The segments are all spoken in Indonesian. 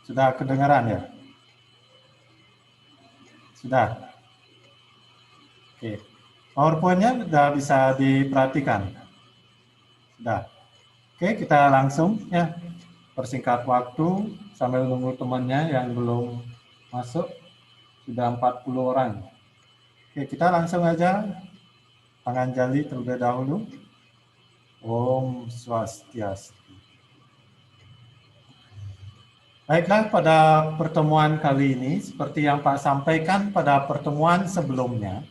Sudah kedengaran ya? Sudah. Oke. PowerPoint-nya sudah bisa diperhatikan. Sudah. Oke, kita langsung ya. Persingkat waktu sambil nunggu temannya yang belum masuk. Sudah 40 orang. Oke, kita langsung aja Panganjali terlebih dahulu. Om Swastiastu. Baiklah, pada pertemuan kali ini, seperti yang Pak sampaikan pada pertemuan sebelumnya,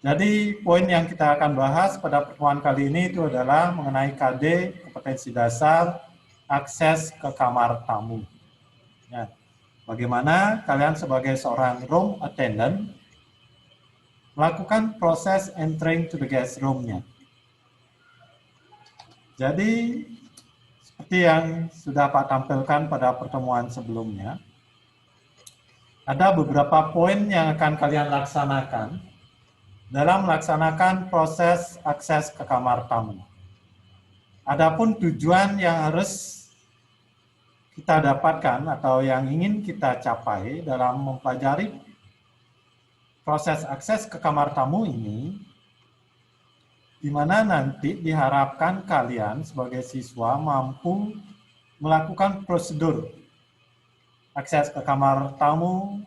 jadi poin yang kita akan bahas pada pertemuan kali ini itu adalah mengenai KD, kompetensi dasar, akses ke kamar tamu. Ya, bagaimana kalian sebagai seorang room attendant melakukan proses entering to the guest room-nya. Jadi, seperti yang sudah Pak tampilkan pada pertemuan sebelumnya, ada beberapa poin yang akan kalian laksanakan dalam melaksanakan proses akses ke kamar tamu. Adapun tujuan yang harus kita dapatkan atau yang ingin kita capai dalam mempelajari proses akses ke kamar tamu ini, di mana nanti diharapkan kalian sebagai siswa mampu melakukan prosedur akses ke kamar tamu,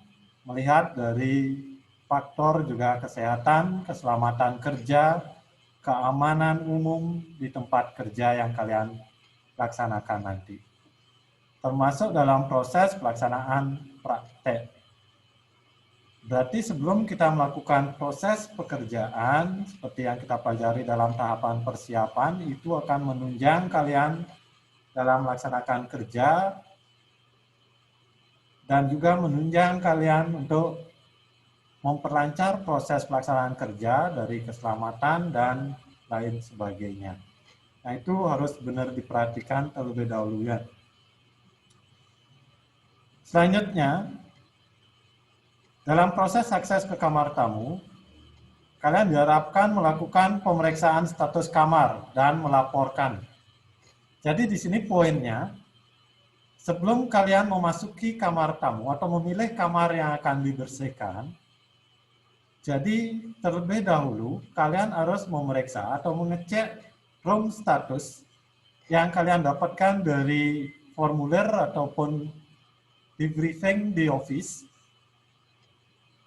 melihat dari faktor juga kesehatan, keselamatan kerja, keamanan umum di tempat kerja yang kalian laksanakan nanti. Termasuk dalam proses pelaksanaan praktek. Berarti sebelum kita melakukan proses pekerjaan, seperti yang kita pelajari dalam tahapan persiapan, itu akan menunjang kalian dalam melaksanakan kerja, dan juga menunjang kalian untuk memperlancar proses pelaksanaan kerja dari keselamatan dan lain sebagainya. Nah, itu harus benar diperhatikan terlebih dahulu ya. Selanjutnya, dalam proses akses ke kamar tamu, kalian diharapkan melakukan pemeriksaan status kamar dan melaporkan. Jadi di sini poinnya, sebelum kalian memasuki kamar tamu atau memilih kamar yang akan dibersihkan, jadi terlebih dahulu kalian harus memeriksa atau mengecek room status yang kalian dapatkan dari formulir ataupun di briefing di office.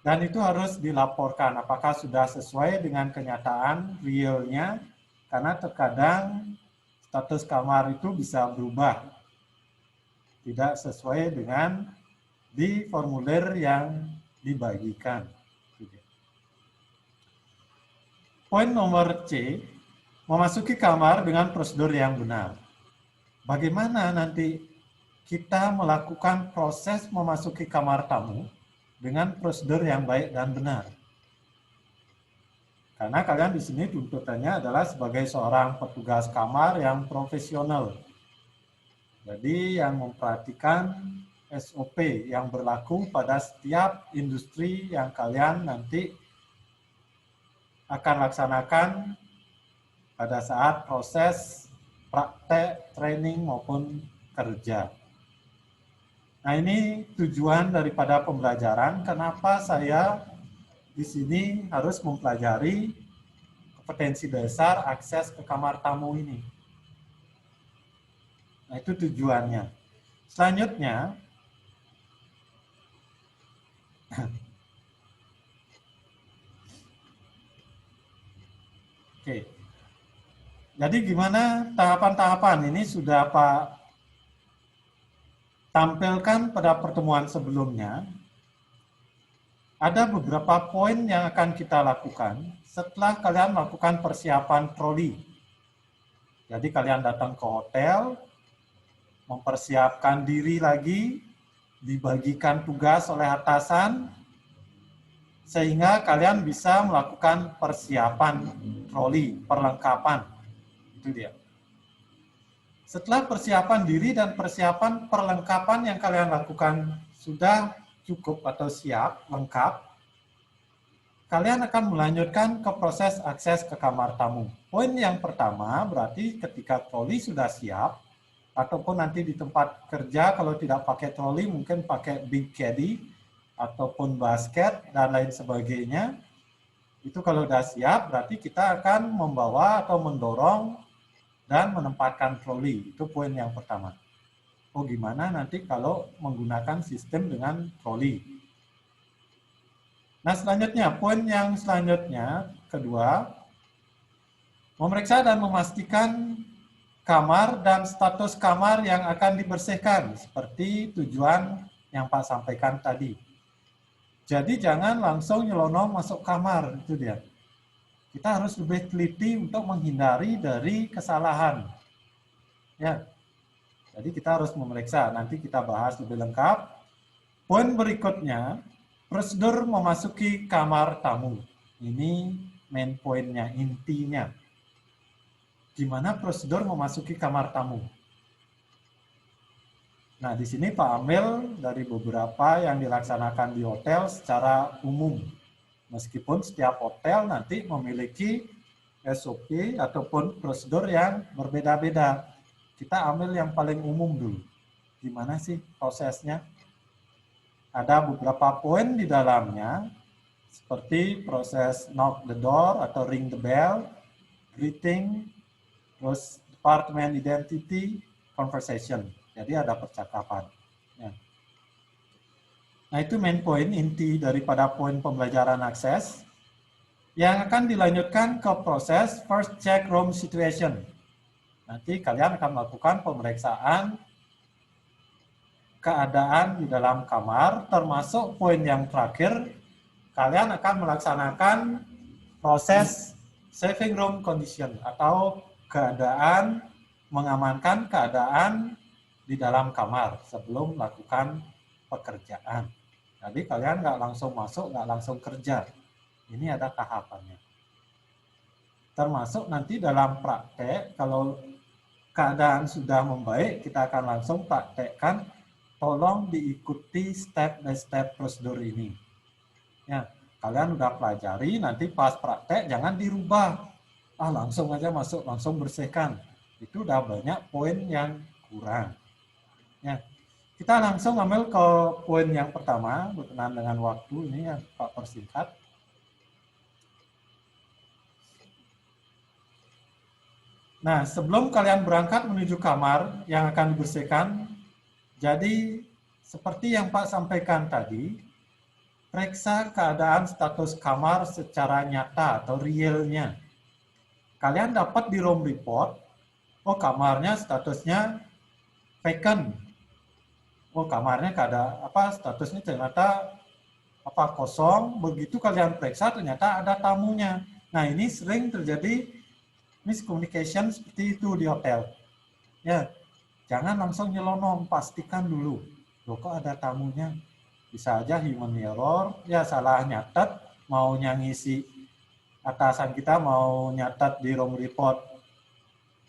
Dan itu harus dilaporkan apakah sudah sesuai dengan kenyataan realnya, karena terkadang status kamar itu bisa berubah, tidak sesuai dengan di formulir yang dibagikan. Poin nomor C, memasuki kamar dengan prosedur yang benar. Bagaimana nanti kita melakukan proses memasuki kamar tamu dengan prosedur yang baik dan benar. Karena kalian di sini tuntutannya adalah sebagai seorang petugas kamar yang profesional. Jadi yang memperhatikan SOP yang berlaku pada setiap industri yang kalian nanti akan laksanakan pada saat proses praktek, training maupun kerja. Nah, ini tujuan daripada pembelajaran. Kenapa saya di sini harus mempelajari kompetensi dasar akses ke kamar tamu ini. Nah, itu tujuannya. Selanjutnya, oke. Jadi gimana tahapan-tahapan ini sudah Pak tampilkan pada pertemuan sebelumnya. Ada beberapa poin yang akan kita lakukan setelah kalian melakukan persiapan prodi. Jadi kalian datang ke hotel, mempersiapkan diri lagi, dibagikan tugas oleh atasan, sehingga kalian bisa melakukan persiapan troli, perlengkapan. Itu dia. Setelah persiapan diri dan persiapan perlengkapan yang kalian lakukan sudah cukup atau siap, lengkap, kalian akan melanjutkan ke proses akses ke kamar tamu. Poin yang pertama berarti ketika troli sudah siap, ataupun nanti di tempat kerja kalau tidak pakai troli mungkin pakai big caddy ataupun basket dan lain sebagainya. Itu kalau sudah siap berarti kita akan membawa atau mendorong dan menempatkan troli. Itu poin yang pertama. Oh gimana nanti kalau menggunakan sistem dengan troli. Nah selanjutnya, poin yang selanjutnya, kedua, memeriksa dan memastikan kamar dan status kamar yang akan dibersihkan, seperti tujuan yang Pak sampaikan tadi. Jadi jangan langsung nyelonong masuk kamar, itu dia. Kita harus lebih teliti untuk menghindari dari kesalahan. Ya, jadi kita harus memeriksa, nanti kita bahas lebih lengkap. Poin berikutnya, prosedur memasuki kamar tamu. Ini main poinnya, intinya. Gimana prosedur memasuki kamar tamu? Nah, di sini Pak Amel dari beberapa yang dilaksanakan di hotel secara umum. Meskipun setiap hotel nanti memiliki SOP ataupun prosedur yang berbeda-beda. Kita ambil yang paling umum dulu. Gimana sih prosesnya? Ada beberapa poin di dalamnya, seperti proses knock the door atau ring the bell, greeting, terus department identity, conversation. Jadi ada percakapan. Ya. Nah itu main poin inti daripada poin pembelajaran akses yang akan dilanjutkan ke proses first check room situation. Nanti kalian akan melakukan pemeriksaan keadaan di dalam kamar, termasuk poin yang terakhir, kalian akan melaksanakan proses saving room condition atau keadaan mengamankan keadaan di dalam kamar sebelum melakukan pekerjaan. Jadi kalian nggak langsung masuk, nggak langsung kerja. Ini ada tahapannya. Termasuk nanti dalam praktek, kalau keadaan sudah membaik, kita akan langsung praktekkan. Tolong diikuti step by step prosedur ini. Ya, kalian udah pelajari, nanti pas praktek jangan dirubah. Langsung aja masuk, langsung bersihkan. Itu udah banyak poin yang kurang. Ya, kita langsung ambil ke poin yang pertama, berkenaan dengan waktu ini yang Pak persingkat. Nah, sebelum kalian berangkat menuju kamar yang akan dibersihkan, jadi seperti yang Pak sampaikan tadi, periksa keadaan status kamar secara nyata atau realnya. Kalian dapat di room report, oh kamarnya statusnya vacant. Oh kamarnya statusnya ternyata kosong. Begitu kalian periksa ternyata ada tamunya. Nah ini sering terjadi miscommunication seperti itu di hotel. Ya, jangan langsung nyelonong, pastikan dulu. Loh kok ada tamunya? Bisa aja human error, ya salah nyatet, maunya ngisi atasan kita mau nyatet di room report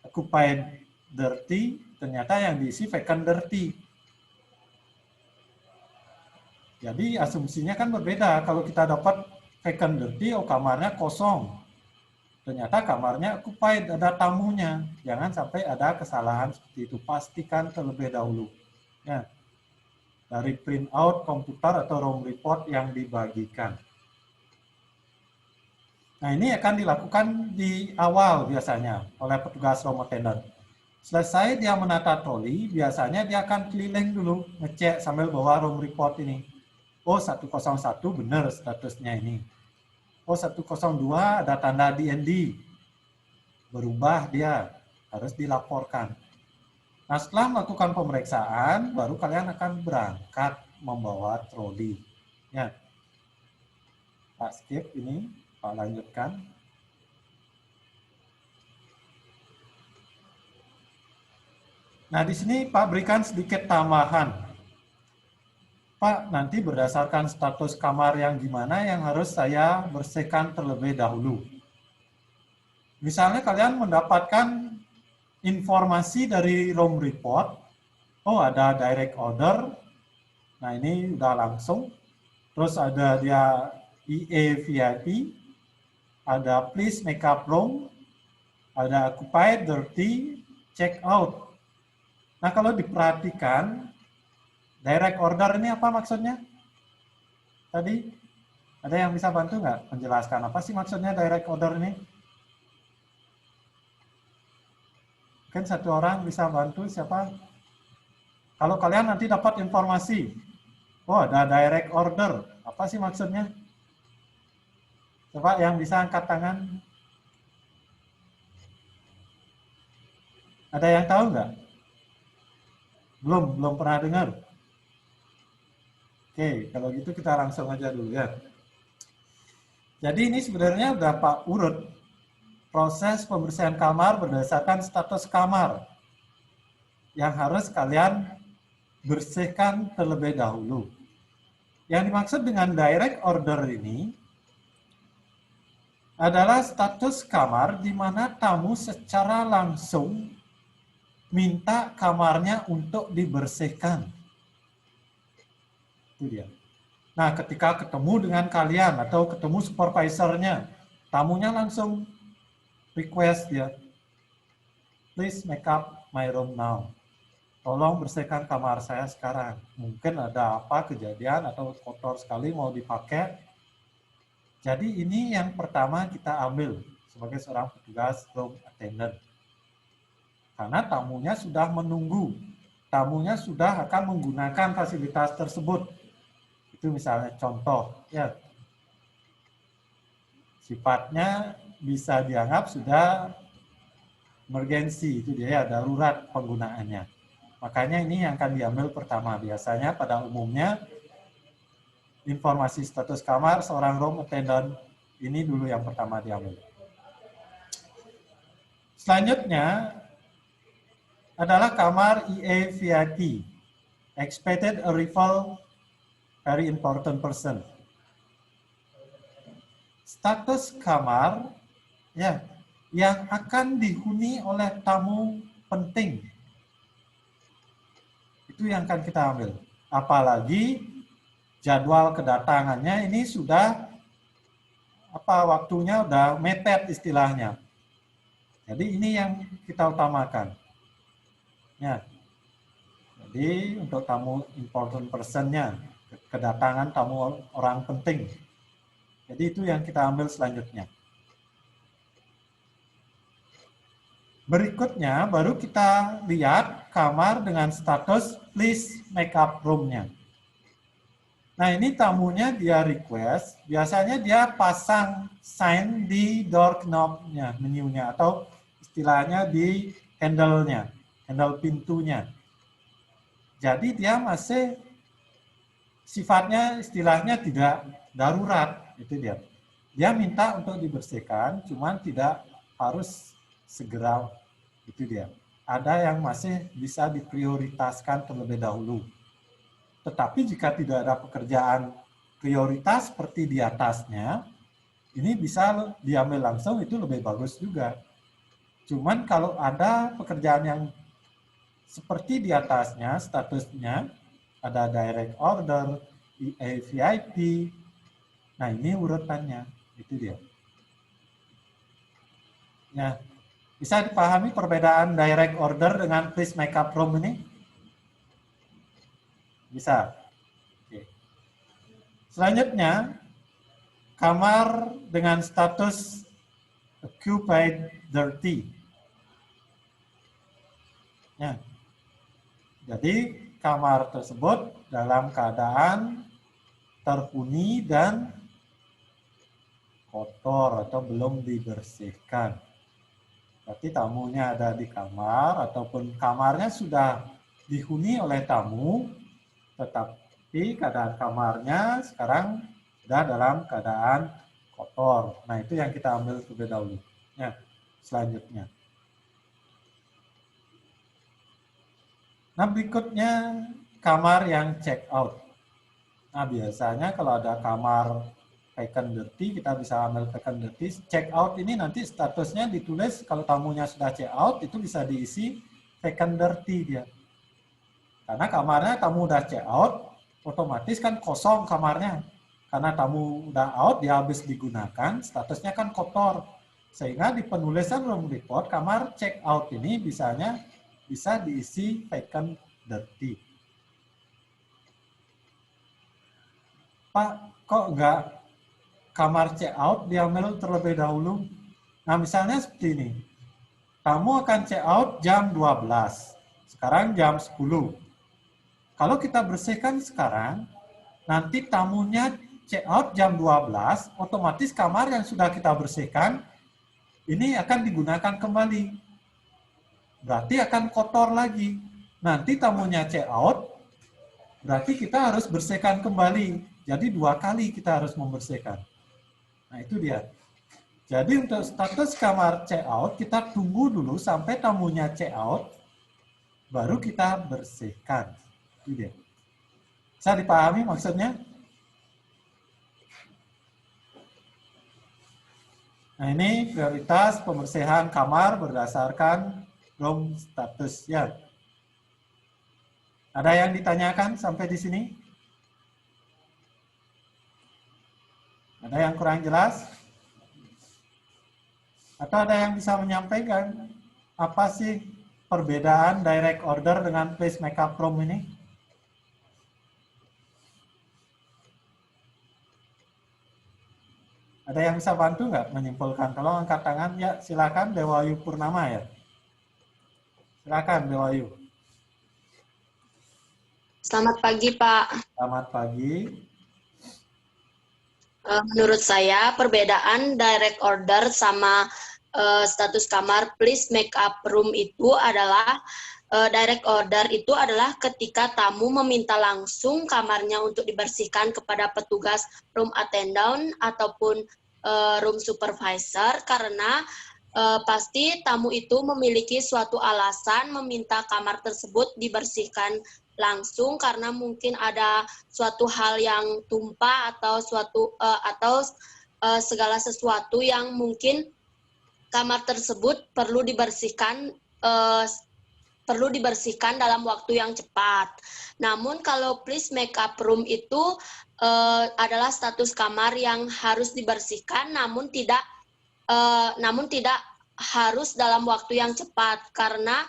occupied dirty, ternyata yang diisi vacant dirty. Jadi asumsinya kan berbeda. Kalau kita dapat vacant dirty, oh kamarnya kosong. Ternyata kamarnya occupied, ada tamunya. Jangan sampai ada kesalahan seperti itu. Pastikan terlebih dahulu. Ya. Dari print out komputer atau room report yang dibagikan. Nah ini akan dilakukan di awal biasanya oleh petugas room attendant. Selesai dia menata troli, biasanya dia akan keliling dulu, ngecek sambil bawa room report ini. Oh 101 benar statusnya ini. Oh 102 ada tanda DND. Berubah dia, harus dilaporkan. Nah setelah melakukan pemeriksaan, baru kalian akan berangkat membawa troli. Ya. Pak skip ini, Pak lanjutkan. Nah di sini Pak berikan sedikit tambahan. Pak, nanti berdasarkan status kamar yang gimana yang harus saya bersihkan terlebih dahulu. Misalnya kalian mendapatkan informasi dari room report, oh ada direct order, nah ini udah langsung, terus ada dia EA VIP, ada please make up room, ada occupied dirty, check out. Nah, kalau diperhatikan, direct order ini apa maksudnya? Tadi, ada yang bisa bantu nggak menjelaskan apa sih maksudnya direct order ini? Mungkin satu orang bisa bantu, siapa? Kalau kalian nanti dapat informasi, oh ada direct order, apa sih maksudnya? Coba yang bisa angkat tangan. Ada yang tahu nggak? Belum pernah dengar. Oke, kalau gitu kita langsung aja dulu ya. Jadi ini sebenarnya udah Pak urut proses pembersihan kamar berdasarkan status kamar yang harus kalian bersihkan terlebih dahulu. Yang dimaksud dengan direct order ini adalah status kamar di mana tamu secara langsung minta kamarnya untuk dibersihkan. Itu dia. Nah, ketika ketemu dengan kalian atau ketemu supervisornya, tamunya langsung request ya, please make up my room now. Tolong bersihkan kamar saya sekarang. Mungkin ada apa kejadian atau kotor sekali mau dipakai. Jadi ini yang pertama kita ambil sebagai seorang petugas room attendant. Karena tamunya sudah menunggu. Tamunya sudah akan menggunakan fasilitas tersebut. Itu misalnya contoh, ya sifatnya bisa dianggap sudah emergensi, itu dia ya, darurat penggunaannya. Makanya ini yang akan diambil pertama. Biasanya pada umumnya informasi status kamar seorang room attendant ini dulu yang pertama diambil. Selanjutnya adalah kamar EA VIP, expected arrival very important person. Status kamar ya yang akan dihuni oleh tamu penting. Itu yang akan kita ambil. Apalagi jadwal kedatangannya ini sudah waktunya udah mepet istilahnya. Jadi ini yang kita utamakan. Ya. Jadi untuk tamu important person-nya, kedatangan tamu orang penting. Jadi itu yang kita ambil selanjutnya. Berikutnya baru kita lihat kamar dengan status please make up room-nya. Nah ini tamunya dia request, biasanya dia pasang sign di door knob-nya, menu-nya, atau istilahnya di handle-nya, handle pintunya. Jadi dia masih sifatnya istilahnya tidak darurat, itu dia. Dia minta untuk dibersihkan, cuman tidak harus segera, itu dia. Ada yang masih bisa diprioritaskan terlebih dahulu. Tetapi jika tidak ada pekerjaan prioritas seperti di atasnya, ini bisa diambil langsung, itu lebih bagus juga. Cuman kalau ada pekerjaan yang seperti di atasnya, statusnya, ada direct order, EA VIP, nah ini urutannya, itu dia. Ya, bisa dipahami perbedaan direct order dengan please make up room ini? Bisa. Oke. Selanjutnya, kamar dengan status occupied dirty. Ya. Jadi kamar tersebut dalam keadaan terhuni dan kotor atau belum dibersihkan. Berarti tamunya ada di kamar ataupun kamarnya sudah dihuni oleh tamu, tetapi keadaan kamarnya sekarang sudah dalam keadaan kotor. Nah itu yang kita ambil terlebih dahulu. Ya, selanjutnya. Nah berikutnya kamar yang check out. Nah biasanya kalau ada kamar vacant dirty, kita bisa ambil vacant dirty. Check out ini nanti statusnya ditulis kalau tamunya sudah check out, itu bisa diisi vacant dirty dia. Karena kamarnya tamu udah check out, otomatis kan kosong kamarnya. Karena tamu udah out, dia habis digunakan, statusnya kan kotor. Sehingga di penulisan room report, kamar check out ini bisanya bisa diisi vacant dirty. Pak, kok nggak kamar check out diambil terlebih dahulu? Nah, misalnya seperti ini. Kamu akan check out jam 12. Sekarang jam 10. Kalau kita bersihkan sekarang, nanti tamunya check out jam 12, otomatis kamar yang sudah kita bersihkan ini akan digunakan kembali. Berarti akan kotor lagi. Nanti tamunya check out, berarti kita harus bersihkan kembali. Jadi 2 kali kita harus membersihkan. Nah, itu dia. Jadi untuk status kamar check out, kita tunggu dulu sampai tamunya check out, baru kita bersihkan. Itu dia. Bisa dipahami maksudnya? Nah, ini prioritas pembersihan kamar berdasarkan room status ya. Ada yang ditanyakan sampai di sini? Ada yang kurang jelas? Atau ada yang bisa menyampaikan apa sih perbedaan direct order dengan place makeup room ini? Ada yang bisa bantu nggak menyimpulkan? Kalau angkat tangan, ya silakan Dewayu Purnama ya. Silakan Dewayu. Selamat pagi, Pak. Selamat pagi. Menurut saya, perbedaan direct order sama status kamar please make up room itu adalah direct order itu adalah ketika tamu meminta langsung kamarnya untuk dibersihkan kepada petugas room attendant ataupun room supervisor karena pasti tamu itu memiliki suatu alasan meminta kamar tersebut dibersihkan langsung karena mungkin ada suatu hal yang tumpah atau segala sesuatu yang mungkin kamar tersebut perlu dibersihkan dalam waktu yang cepat. Namun kalau please make up room itu adalah status kamar yang harus dibersihkan namun tidak harus dalam waktu yang cepat karena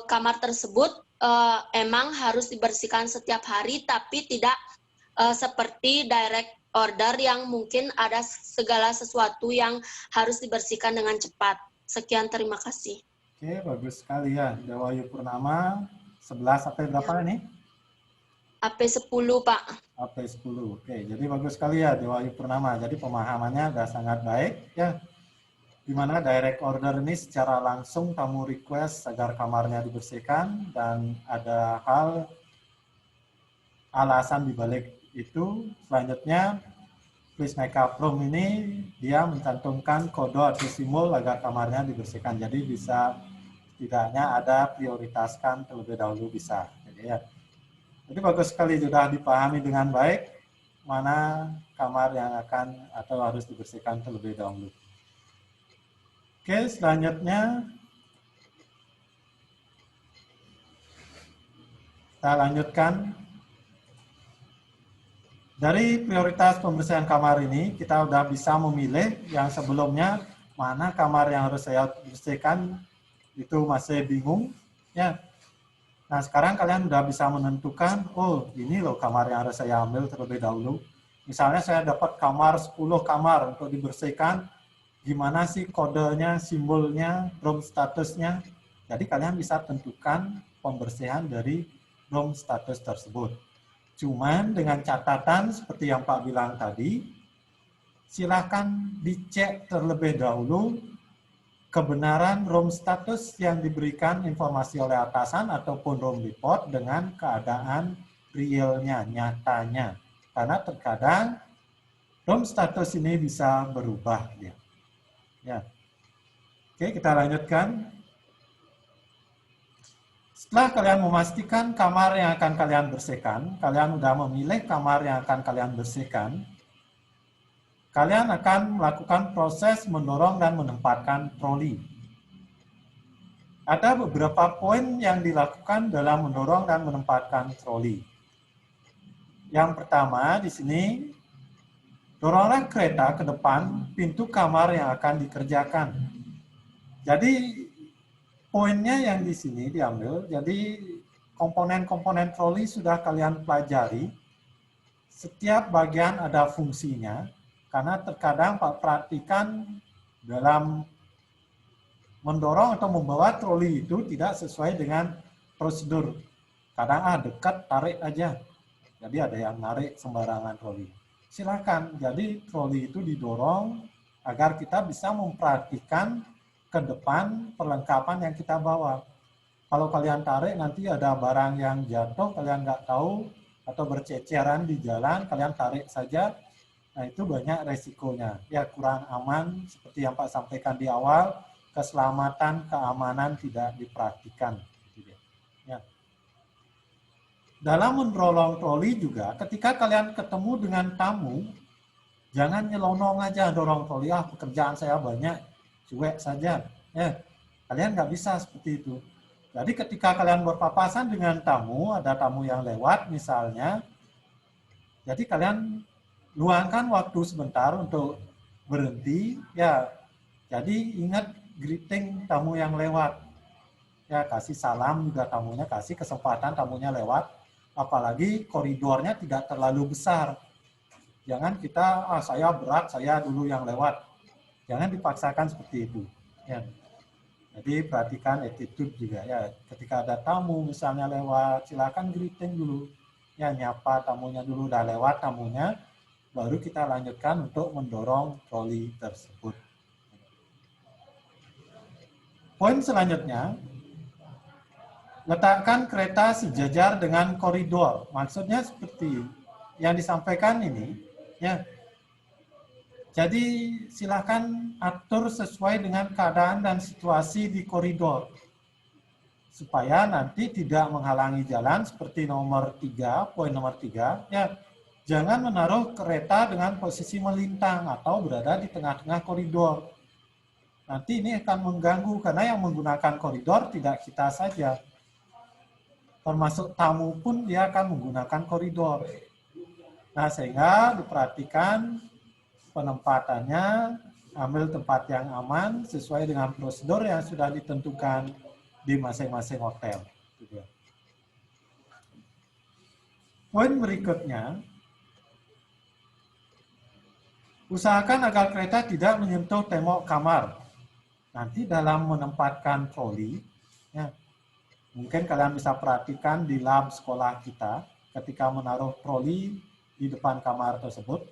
kamar tersebut emang harus dibersihkan setiap hari tapi tidak seperti direct order yang mungkin ada segala sesuatu yang harus dibersihkan dengan cepat. Sekian, terima kasih. Oke, bagus sekali ya. Dewayu Purnama 11 sampai berapa ini? AP 10, Pak. AP 10. Oke, jadi bagus sekali ya Dewayu Purnama. Jadi pemahamannya sudah sangat baik ya. Di mana direct order ini secara langsung kamu request agar kamarnya dibersihkan dan ada hal alasan dibalik itu. Selanjutnya please make up room ini dia mencantumkan kode atau simbol agar kamarnya dibersihkan. Jadi bisa tidaknya ada prioritaskan terlebih dahulu bisa. Jadi bagus sekali sudah dipahami dengan baik mana kamar yang akan atau harus dibersihkan terlebih dahulu. Oke, selanjutnya kita lanjutkan. Dari prioritas pembersihan kamar ini, kita sudah bisa memilih yang sebelumnya mana kamar yang harus saya bersihkan, itu masih bingung. Ya. Nah, sekarang kalian sudah bisa menentukan, oh ini loh kamar yang harus saya ambil terlebih dahulu. Misalnya saya dapat kamar 10 kamar untuk dibersihkan, gimana sih kodenya, simbolnya, room statusnya. Jadi kalian bisa tentukan pembersihan dari room status tersebut. Cuman dengan catatan seperti yang Pak bilang tadi, silakan dicek terlebih dahulu kebenaran room status yang diberikan informasi oleh atasan ataupun room report dengan keadaan realnya, nyatanya. Karena terkadang room status ini bisa berubah. Ya. Oke, kita lanjutkan. Setelah kalian memastikan kamar yang akan kalian bersihkan, kalian sudah memilih kamar yang akan kalian bersihkan, kalian akan melakukan proses mendorong dan menempatkan troli. Ada beberapa poin yang dilakukan dalam mendorong dan menempatkan troli. Yang pertama di sini, doronglah kereta ke depan pintu kamar yang akan dikerjakan. Jadi poinnya yang di sini diambil, jadi komponen-komponen troli sudah kalian pelajari. Setiap bagian ada fungsinya, karena terkadang Pak perhatikan dalam mendorong atau membawa troli itu tidak sesuai dengan prosedur. Kadang dekat, tarik aja. Jadi ada yang narik sembarangan troli. Silakan, jadi troli itu didorong agar kita bisa memperhatikan ke depan perlengkapan yang kita bawa. Kalau kalian tarik nanti ada barang yang jatuh, kalian nggak tahu, atau berceceran di jalan, kalian tarik saja, nah itu banyak resikonya. Ya kurang aman, seperti yang Pak sampaikan di awal, keselamatan, keamanan tidak diperhatikan. Ya. Dalam mendorong troli juga, ketika kalian ketemu dengan tamu, jangan nyelonong aja dorong troli, pekerjaan saya banyak, cuek saja. Kalian nggak bisa seperti itu. Jadi ketika kalian berpapasan dengan tamu, ada tamu yang lewat misalnya, jadi kalian luangkan waktu sebentar untuk berhenti, ya. Jadi ingat greeting tamu yang lewat. Ya, kasih salam juga tamunya, kasih kesempatan tamunya lewat. Apalagi koridornya tidak terlalu besar. Jangan kita, saya berat, saya dulu yang lewat. Jangan dipaksakan seperti itu. Ya. Jadi perhatikan attitude juga ya. Ketika ada tamu misalnya lewat, silakan greeting dulu. Ya, nyapa tamunya dulu, udah lewat tamunya, baru kita lanjutkan untuk mendorong troli tersebut. Poin selanjutnya, letakkan kereta sejajar dengan koridor. Maksudnya seperti yang disampaikan ini, ya. Jadi silakan atur sesuai dengan keadaan dan situasi di koridor. Supaya nanti tidak menghalangi jalan seperti nomor 3, poin nomor 3. Ya, jangan menaruh kereta dengan posisi melintang atau berada di tengah-tengah koridor. Nanti ini akan mengganggu karena yang menggunakan koridor tidak kita saja. Termasuk tamu pun dia akan menggunakan koridor. Nah, sehingga diperhatikan penempatannya, ambil tempat yang aman sesuai dengan prosedur yang sudah ditentukan di masing-masing hotel. Poin berikutnya, usahakan agar kereta tidak menyentuh tembok kamar. Nanti dalam menempatkan troli, ya, mungkin kalian bisa perhatikan di lab sekolah kita, ketika menaruh troli di depan kamar tersebut,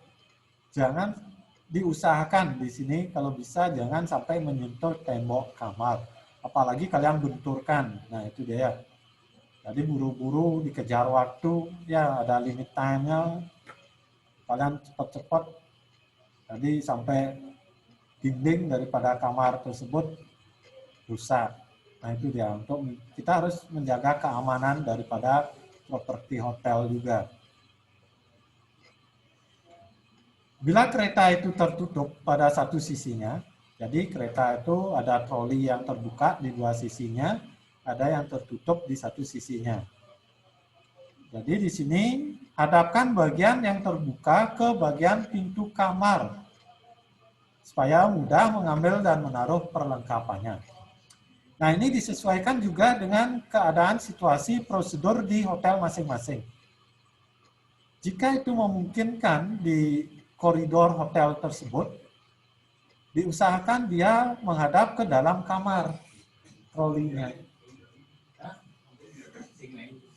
jangan diusahakan di sini kalau bisa jangan sampai menyentuh tembok kamar. Apalagi kalian benturkan. Nah, itu dia. Jadi buru-buru dikejar waktu, ya ada limit time-nya. Kalian cepat-cepat. Jadi sampai dinding daripada kamar tersebut rusak. Nah, itu dia. Untuk kita harus menjaga keamanan daripada properti hotel juga. Bila kereta itu tertutup pada satu sisinya, jadi kereta itu ada troli yang terbuka di dua sisinya, ada yang tertutup di satu sisinya. Jadi di sini hadapkan bagian yang terbuka ke bagian pintu kamar, supaya mudah mengambil dan menaruh perlengkapannya. Nah, ini disesuaikan juga dengan keadaan situasi prosedur di hotel masing-masing. Jika itu memungkinkan di koridor hotel tersebut, diusahakan dia menghadap ke dalam kamar trolinya.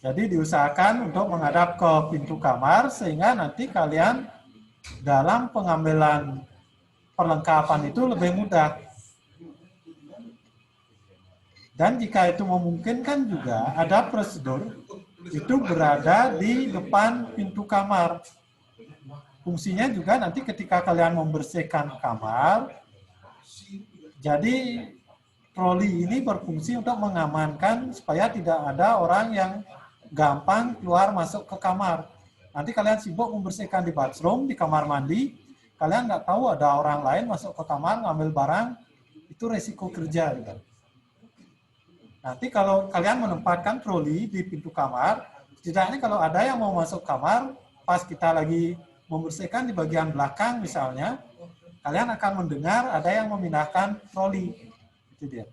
Jadi diusahakan untuk menghadap ke pintu kamar sehingga nanti kalian dalam pengambilan perlengkapan itu lebih mudah. Dan jika itu memungkinkan juga ada prosedur itu berada di depan pintu kamar. Fungsinya juga nanti ketika kalian membersihkan kamar, jadi troli ini berfungsi untuk mengamankan supaya tidak ada orang yang gampang keluar masuk ke kamar. Nanti kalian sibuk membersihkan di bathroom, di kamar mandi, kalian nggak tahu ada orang lain masuk ke kamar ngambil barang, itu resiko kerja. Gitu. Nanti kalau kalian menempatkan troli di pintu kamar, setidaknya kalau ada yang mau masuk kamar, pas kita lagi membersihkan di bagian belakang misalnya, kalian akan mendengar ada yang memindahkan troli. Itu dia.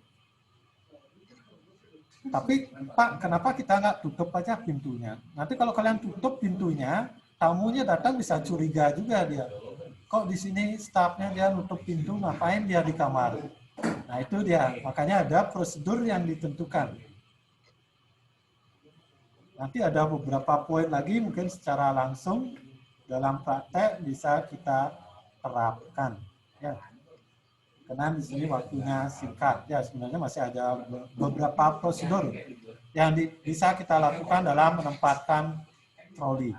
Tapi Pak, kenapa kita nggak tutup aja pintunya? Nanti kalau kalian tutup pintunya, tamunya datang bisa curiga juga dia. Kok di sini stafnya dia nutup pintu, ngapain dia di kamar? Nah itu dia, makanya ada prosedur yang ditentukan. Nanti ada beberapa poin lagi mungkin secara langsung dalam praktek bisa kita terapkan. Ya. Karena di sini waktunya singkat. Ya, sebenarnya masih ada beberapa prosedur yang bisa kita lakukan dalam menempatkan troli.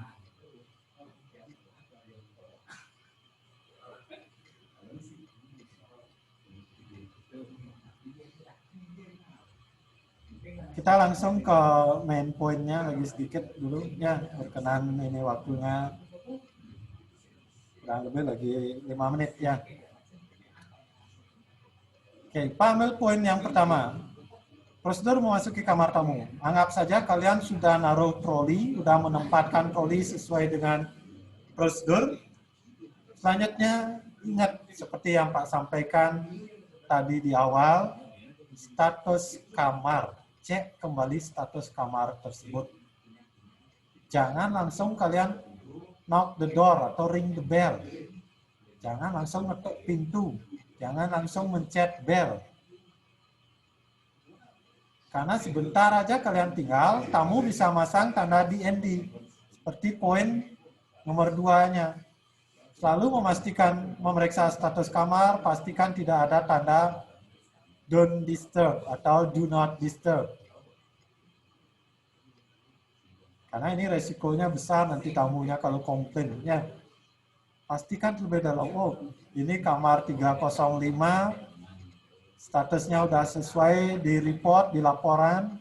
Kita langsung ke main poinnya lagi sedikit dulu ya, berkenan ini waktunya kurang lebih lagi 5 menit ya. Oke, Pak ambil poin yang pertama. Prosedur memasuki kamar tamu. Anggap saja kalian sudah naruh troli, sudah menempatkan troli sesuai dengan prosedur. Selanjutnya ingat seperti yang Pak sampaikan tadi di awal, status kamar. Cek kembali status kamar tersebut. Jangan langsung kalian knock the door atau ring the bell. Jangan langsung ngetuk pintu. Jangan langsung mencet bell. Karena sebentar aja kalian tinggal, tamu bisa masang tanda DND. Seperti poin nomor 2-nya. Selalu memastikan memeriksa status kamar, pastikan tidak ada tanda don't disturb atau do not disturb. Karena ini resikonya besar nanti tamunya kalau komplain. Ya, pastikan terlebih dahulu, oh ini kamar 305, statusnya udah sesuai di report, di laporan,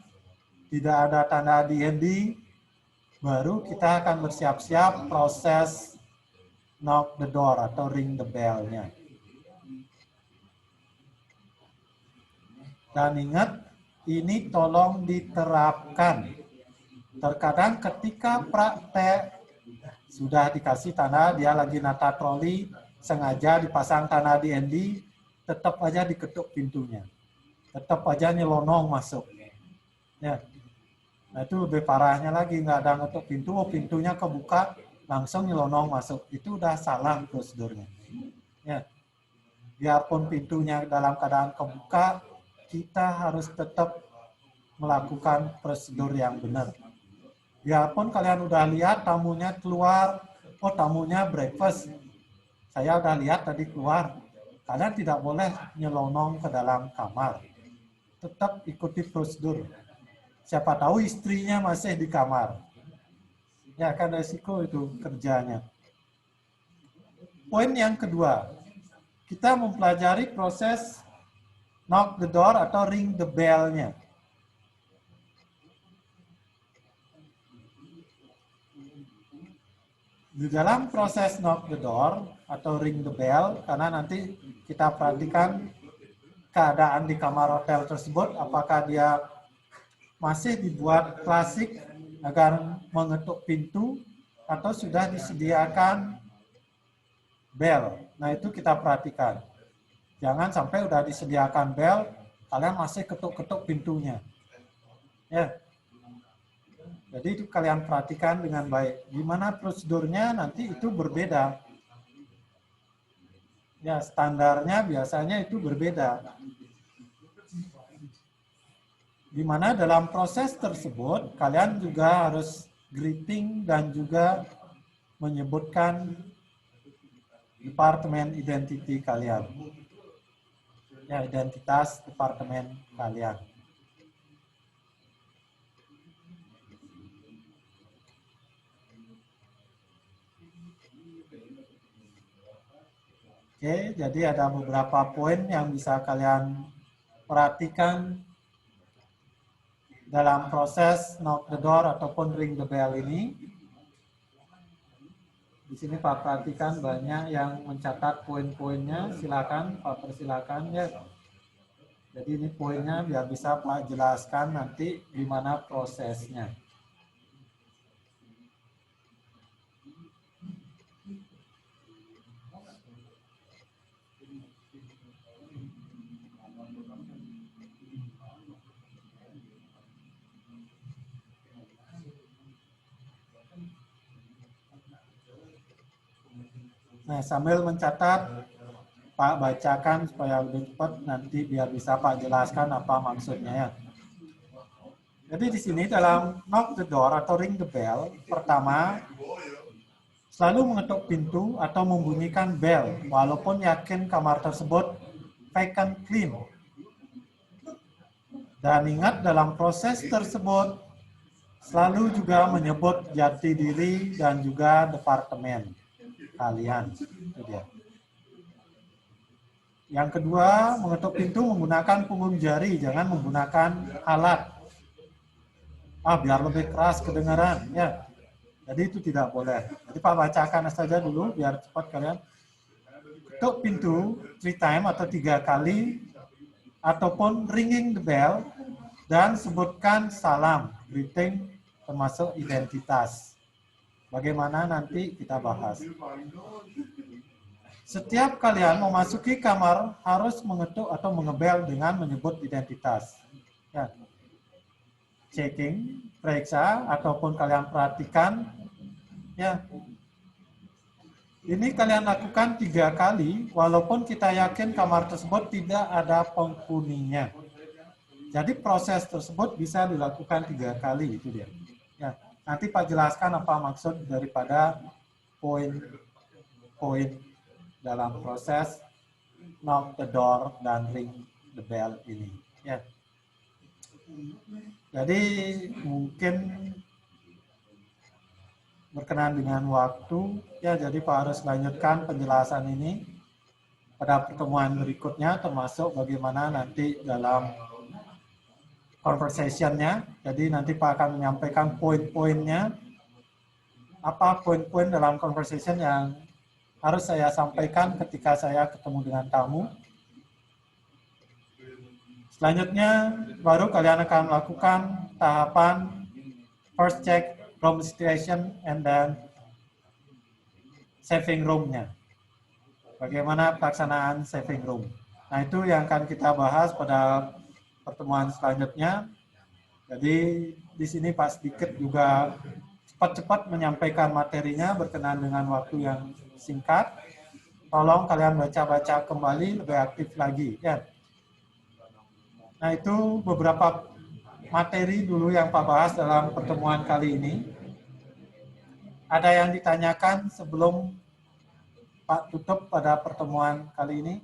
tidak ada tanda DND, baru kita akan bersiap-siap proses knock the door atau ring the bell-nya. Dan ingat, ini tolong diterapkan. Terkadang ketika praktek sudah dikasih tanda, dia lagi nata troli, sengaja dipasang tanda DND, tetap aja diketuk pintunya. Tetap aja nyelonong masuk. Ya. Nah itu lebih parahnya lagi, nggak ada ngetuk pintu, oh pintunya kebuka, langsung nyelonong masuk. Itu udah salah prosedurnya. Ya. Biarpun pintunya dalam keadaan kebuka, kita harus tetap melakukan prosedur yang benar. Biarpun kalian udah lihat tamunya keluar, oh tamunya breakfast, saya udah lihat tadi keluar, kalian tidak boleh nyelonong ke dalam kamar. Tetap ikuti prosedur. Siapa tahu istrinya masih di kamar. Ya kan resiko itu kerjanya. Poin yang kedua, kita mempelajari proses knock the door atau ring the bell-nya. Di dalam proses knock the door atau ring the bell, karena nanti kita perhatikan keadaan di kamar hotel tersebut, apakah dia masih dibuat klasik agar mengetuk pintu atau sudah disediakan bell. Nah itu kita perhatikan. Jangan sampai udah disediakan bell, kalian masih ketuk-ketuk pintunya. Ya. Jadi itu kalian perhatikan dengan baik. Gimana prosedurnya nanti itu berbeda. Ya, standarnya biasanya itu berbeda. Di mana dalam proses tersebut, kalian juga harus greeting dan juga menyebutkan departemen identity kalian. Ya, identitas departemen kalian. Oke, jadi ada beberapa poin yang bisa kalian perhatikan dalam proses knock the door ataupun ring the bell ini. Di sini Pak perhatikan banyak yang mencatat poin-poinnya. Silakan Pak, persilakan ya. Jadi ini poinnya biar bisa Pak jelaskan nanti gimana prosesnya. Nah, sambil mencatat, Pak bacakan supaya lebih cepat, nanti biar bisa Pak jelaskan apa maksudnya ya. Jadi di sini dalam knock the door atau ring the bell, pertama selalu mengetuk pintu atau membunyikan bell walaupun yakin kamar tersebut vacant clean. Dan ingat dalam proses tersebut selalu juga menyebut jati diri dan juga departemen kalian. Itu dia. Yang kedua, mengetuk pintu menggunakan punggung jari, jangan menggunakan alat. Biar lebih keras kedengaran, ya. Jadi itu tidak boleh. Jadi Pak bacakan saja dulu, biar cepat kalian. Ketuk pintu 3 times atau 3 kali, ataupun ringing the bell, dan sebutkan salam, greeting, termasuk identitas. Bagaimana nanti kita bahas. Setiap kalian memasuki kamar harus mengetuk atau mengebel dengan menyebut identitas. Ya. Checking, periksa, ataupun kalian perhatikan. Ya. Ini kalian lakukan 3 kali, walaupun kita yakin kamar tersebut tidak ada penghuninya. Jadi proses tersebut bisa dilakukan 3 kali, itu dia. Ya. Nanti Pak jelaskan apa maksud daripada poin-poin dalam proses knock the door dan ring the bell ini. Ya. Jadi mungkin berkenaan dengan waktu, ya jadi Pak harus lanjutkan penjelasan ini pada pertemuan berikutnya, termasuk bagaimana nanti dalam conversation-nya. Jadi nanti Pak akan menyampaikan poin-poinnya, apa poin-poin dalam conversation yang harus saya sampaikan ketika saya ketemu dengan tamu. Selanjutnya, baru kalian akan melakukan tahapan first check room situation and then saving room-nya. Bagaimana pelaksanaan saving room. Nah, itu yang akan kita bahas pada pertemuan selanjutnya. Jadi, di sini Pak sedikit juga cepat-cepat menyampaikan materinya berkenaan dengan waktu yang singkat. Tolong kalian baca-baca kembali, lebih aktif lagi. Ya. Nah, itu beberapa materi dulu yang Pak bahas dalam pertemuan kali ini. Ada yang ditanyakan sebelum Pak tutup pada pertemuan kali ini?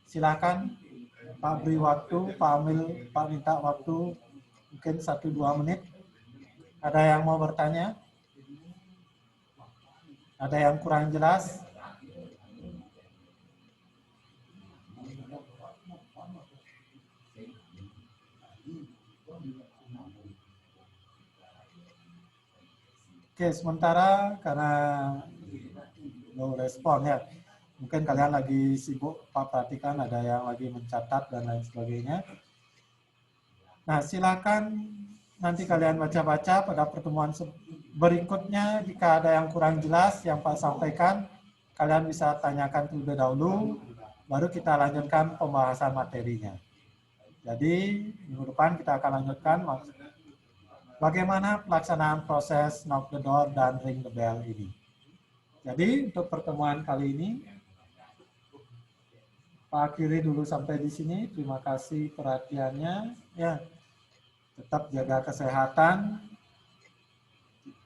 Silakan Pak beri waktu, Pak minta waktu mungkin 1-2 menit. Ada yang mau bertanya? Ada yang kurang jelas? Oke, sementara karena no respon ya. Mungkin kalian lagi sibuk, Pak perhatikan ada yang lagi mencatat dan lain sebagainya. Nah, silakan nanti kalian baca-baca pada pertemuan berikutnya. Jika ada yang kurang jelas yang Pak sampaikan, kalian bisa tanyakan terlebih dahulu, baru kita lanjutkan pembahasan materinya. Jadi, minggu depan kita akan lanjutkan bagaimana pelaksanaan proses knock the door dan ring the bell ini. Jadi, untuk pertemuan kali ini, Pak akhiri dulu sampai di sini. Terima kasih perhatiannya. Ya, tetap jaga kesehatan,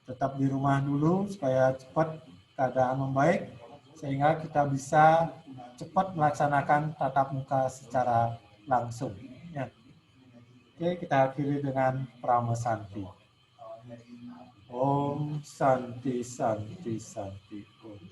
tetap di rumah dulu supaya cepat keadaan membaik, sehingga kita bisa cepat melaksanakan tatap muka secara langsung. Ya. Oke, kita akhiri dengan Prama Santi. Om Santi Santi Santi Om.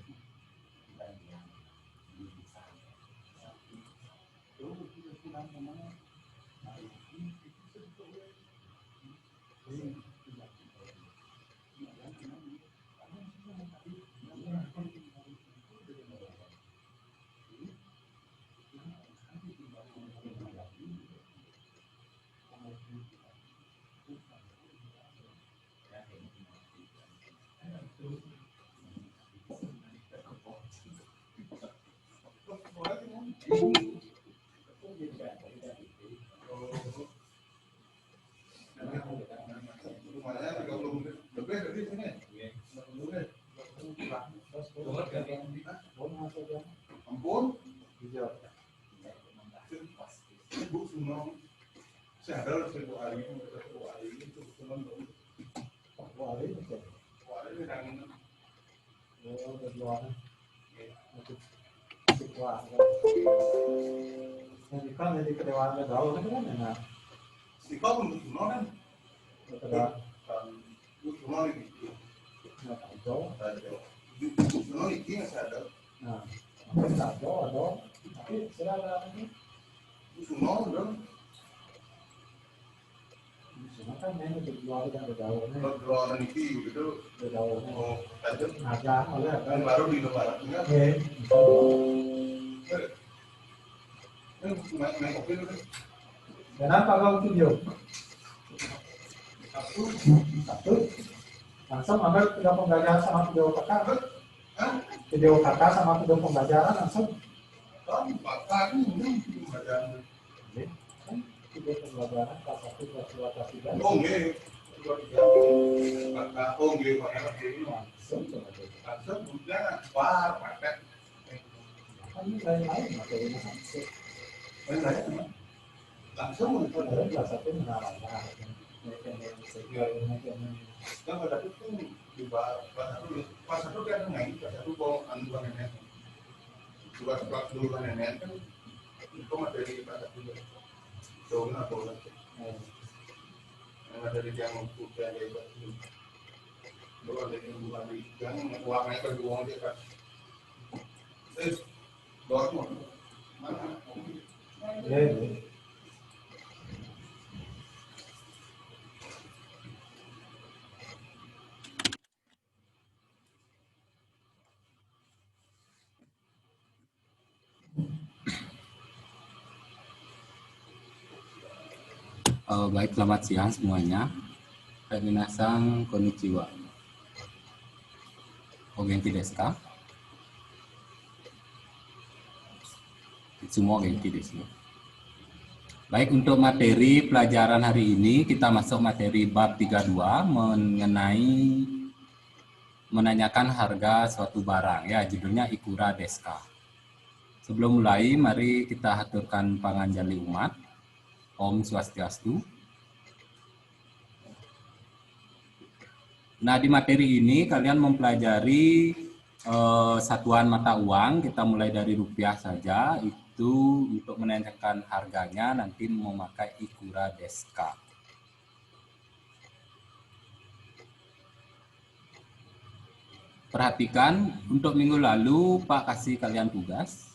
Kan jadi kedewaan gaul kan enak. Ikaw kung gusto mo kan? Kada Gusto mo gitu. tahu. Gusto mo iki nga sa daw. Nah, ada. Tapi sila ini Gusto mo daw. semua kan main kedua dan gaul. Pag-draw iki gitu. Gaul. Oh, tadi Ada oleh kan baru di lebaran kan. Main kopi kan. Kenapa kau video? Satu. Langsung ambil video pembelajaran sama video kakak. Video kakak sama video pembelajaran langsung. Kan pakar ini bacaan. Video pembelajaran kelas 1, kelas 2, kelas 3. Oh, nggih. Pakar oh nggih pakar ini. Langsung coba deh. Langsung udah wah, pakai. Kan ini lain-lain materinya langsung. Langsung untuk Ada kelas 1 mengarahkan. yang pada itu di pas satu kan naik pas satu kok anu nenek dua kelas dulu nenek kan itu materi pada itu so na bola yang ada di yang udah ada itu dua ada yang bukan di yang warnanya kedua dia kan Dortmund mana Ya. Baik, selamat siang semuanya. Minasan konnichiwa. O genki desu ka? Semua genki desu. Baik, untuk materi pelajaran hari ini kita masuk materi bab 32 menanyakan harga suatu barang. Ya, judulnya Ikura desu ka. Sebelum mulai, mari kita haturkan panganjali umat. Om Swastiastu. Nah, di materi ini kalian mempelajari satuan mata uang. Kita mulai dari rupiah saja. Itu untuk menanyakan harganya nanti memakai Ikura desu ka. Perhatikan, untuk minggu lalu Pak kasih kalian tugas.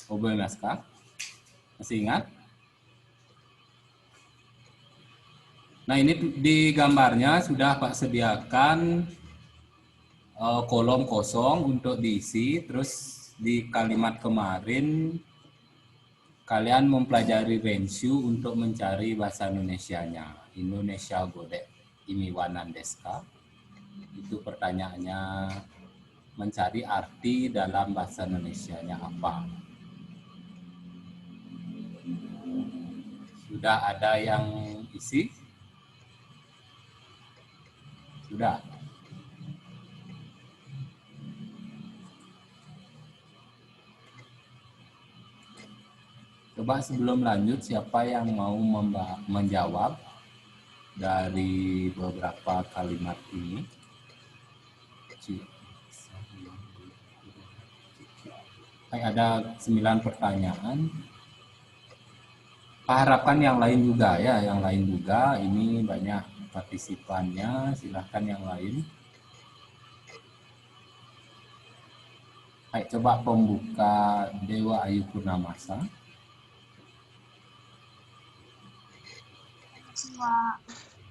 Oboemasu ka? Masih ingat? Nah, ini di gambarnya sudah Pak sediakan kolom kosong untuk diisi. Terus di kalimat kemarin kalian mempelajari renshu untuk mencari bahasa Indonesianya. Indonesia godek imiwanan desu ka? Itu pertanyaannya, mencari arti dalam bahasa Indonesianya apa? Sudah ada yang isi? Sudah. Coba sebelum lanjut, siapa yang mau menjawab dari beberapa kalimat ini? Ada 9 pertanyaan. Harapkan yang lain juga ya, yang lain juga. Ini banyak partisipannya, silahkan yang lain. Baik, coba pembuka Dewa Ayu Purnamasa.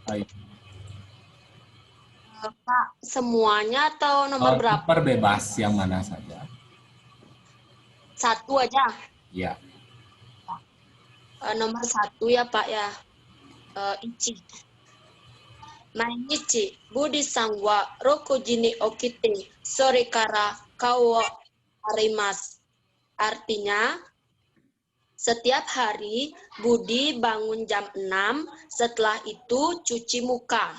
Baik. Pak, semuanya atau nomor berapa? Nomor bebas yang mana saja. Satu aja. Ya. Nomor 1 ya Pak ya. Ichi. Mainichi Budi-san wa rokuji ni okite sore kara kao arimasu. Artinya, setiap hari Budi bangun jam 6, setelah itu cuci muka.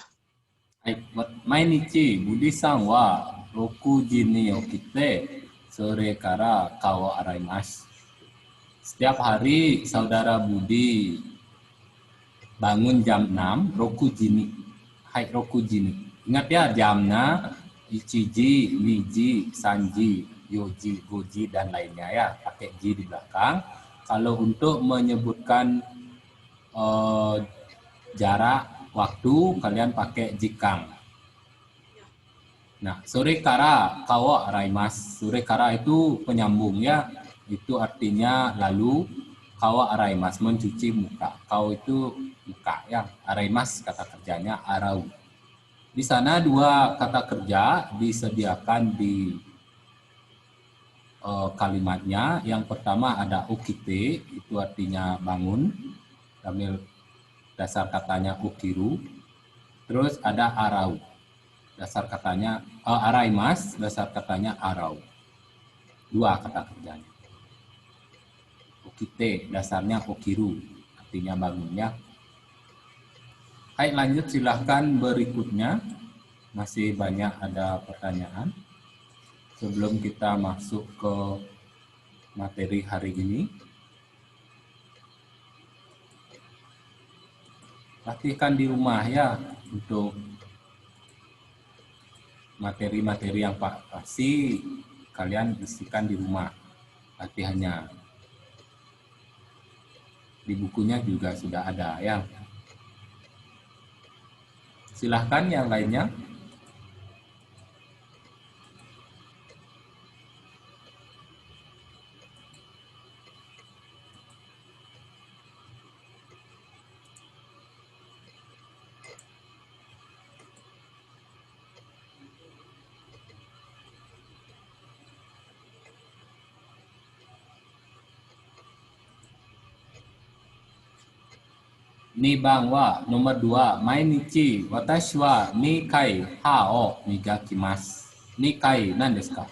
Mainichi Budi-san wa 6 ji ni okite sore kara kao araimasu. Setiap hari saudara Budi bangun jam 6, rokujini. Hai rokujini. Ingat ya jamnya ichiji, niji, sanji, yoji, goji dan lainnya ya. Pakai ji di belakang. Kalau untuk menyebutkan jarak waktu kalian pakai jikang. Nah, sore kara kawa araimas. Sore kara itu penyambung ya. Itu artinya lalu kawa araimas mencuci muka. Kau itu muka ya. Araimas kata kerjanya arau. Di sana dua kata kerja disediakan di kalimatnya. Yang pertama ada ukite, itu artinya bangun. Ambil dasar katanya ukiru. Terus ada arau. Dasar katanya araimas, dasar katanya arau. Dua kata kerjanya. Ukite, dasarnya ukiru, artinya bangunnya. Hai lanjut silahkan berikutnya. Masih banyak ada pertanyaan. Sebelum kita masuk ke materi hari ini. Pastikan di rumah ya untuk materi-materi yang pasti kalian isikan di rumah latihannya. Di bukunya juga sudah ada ya. Silahkan yang lainnya. Ni bang wa nomor 2 mainichi watashi wa 2 kai ha o migakimasu. 2 kai nan desu ka?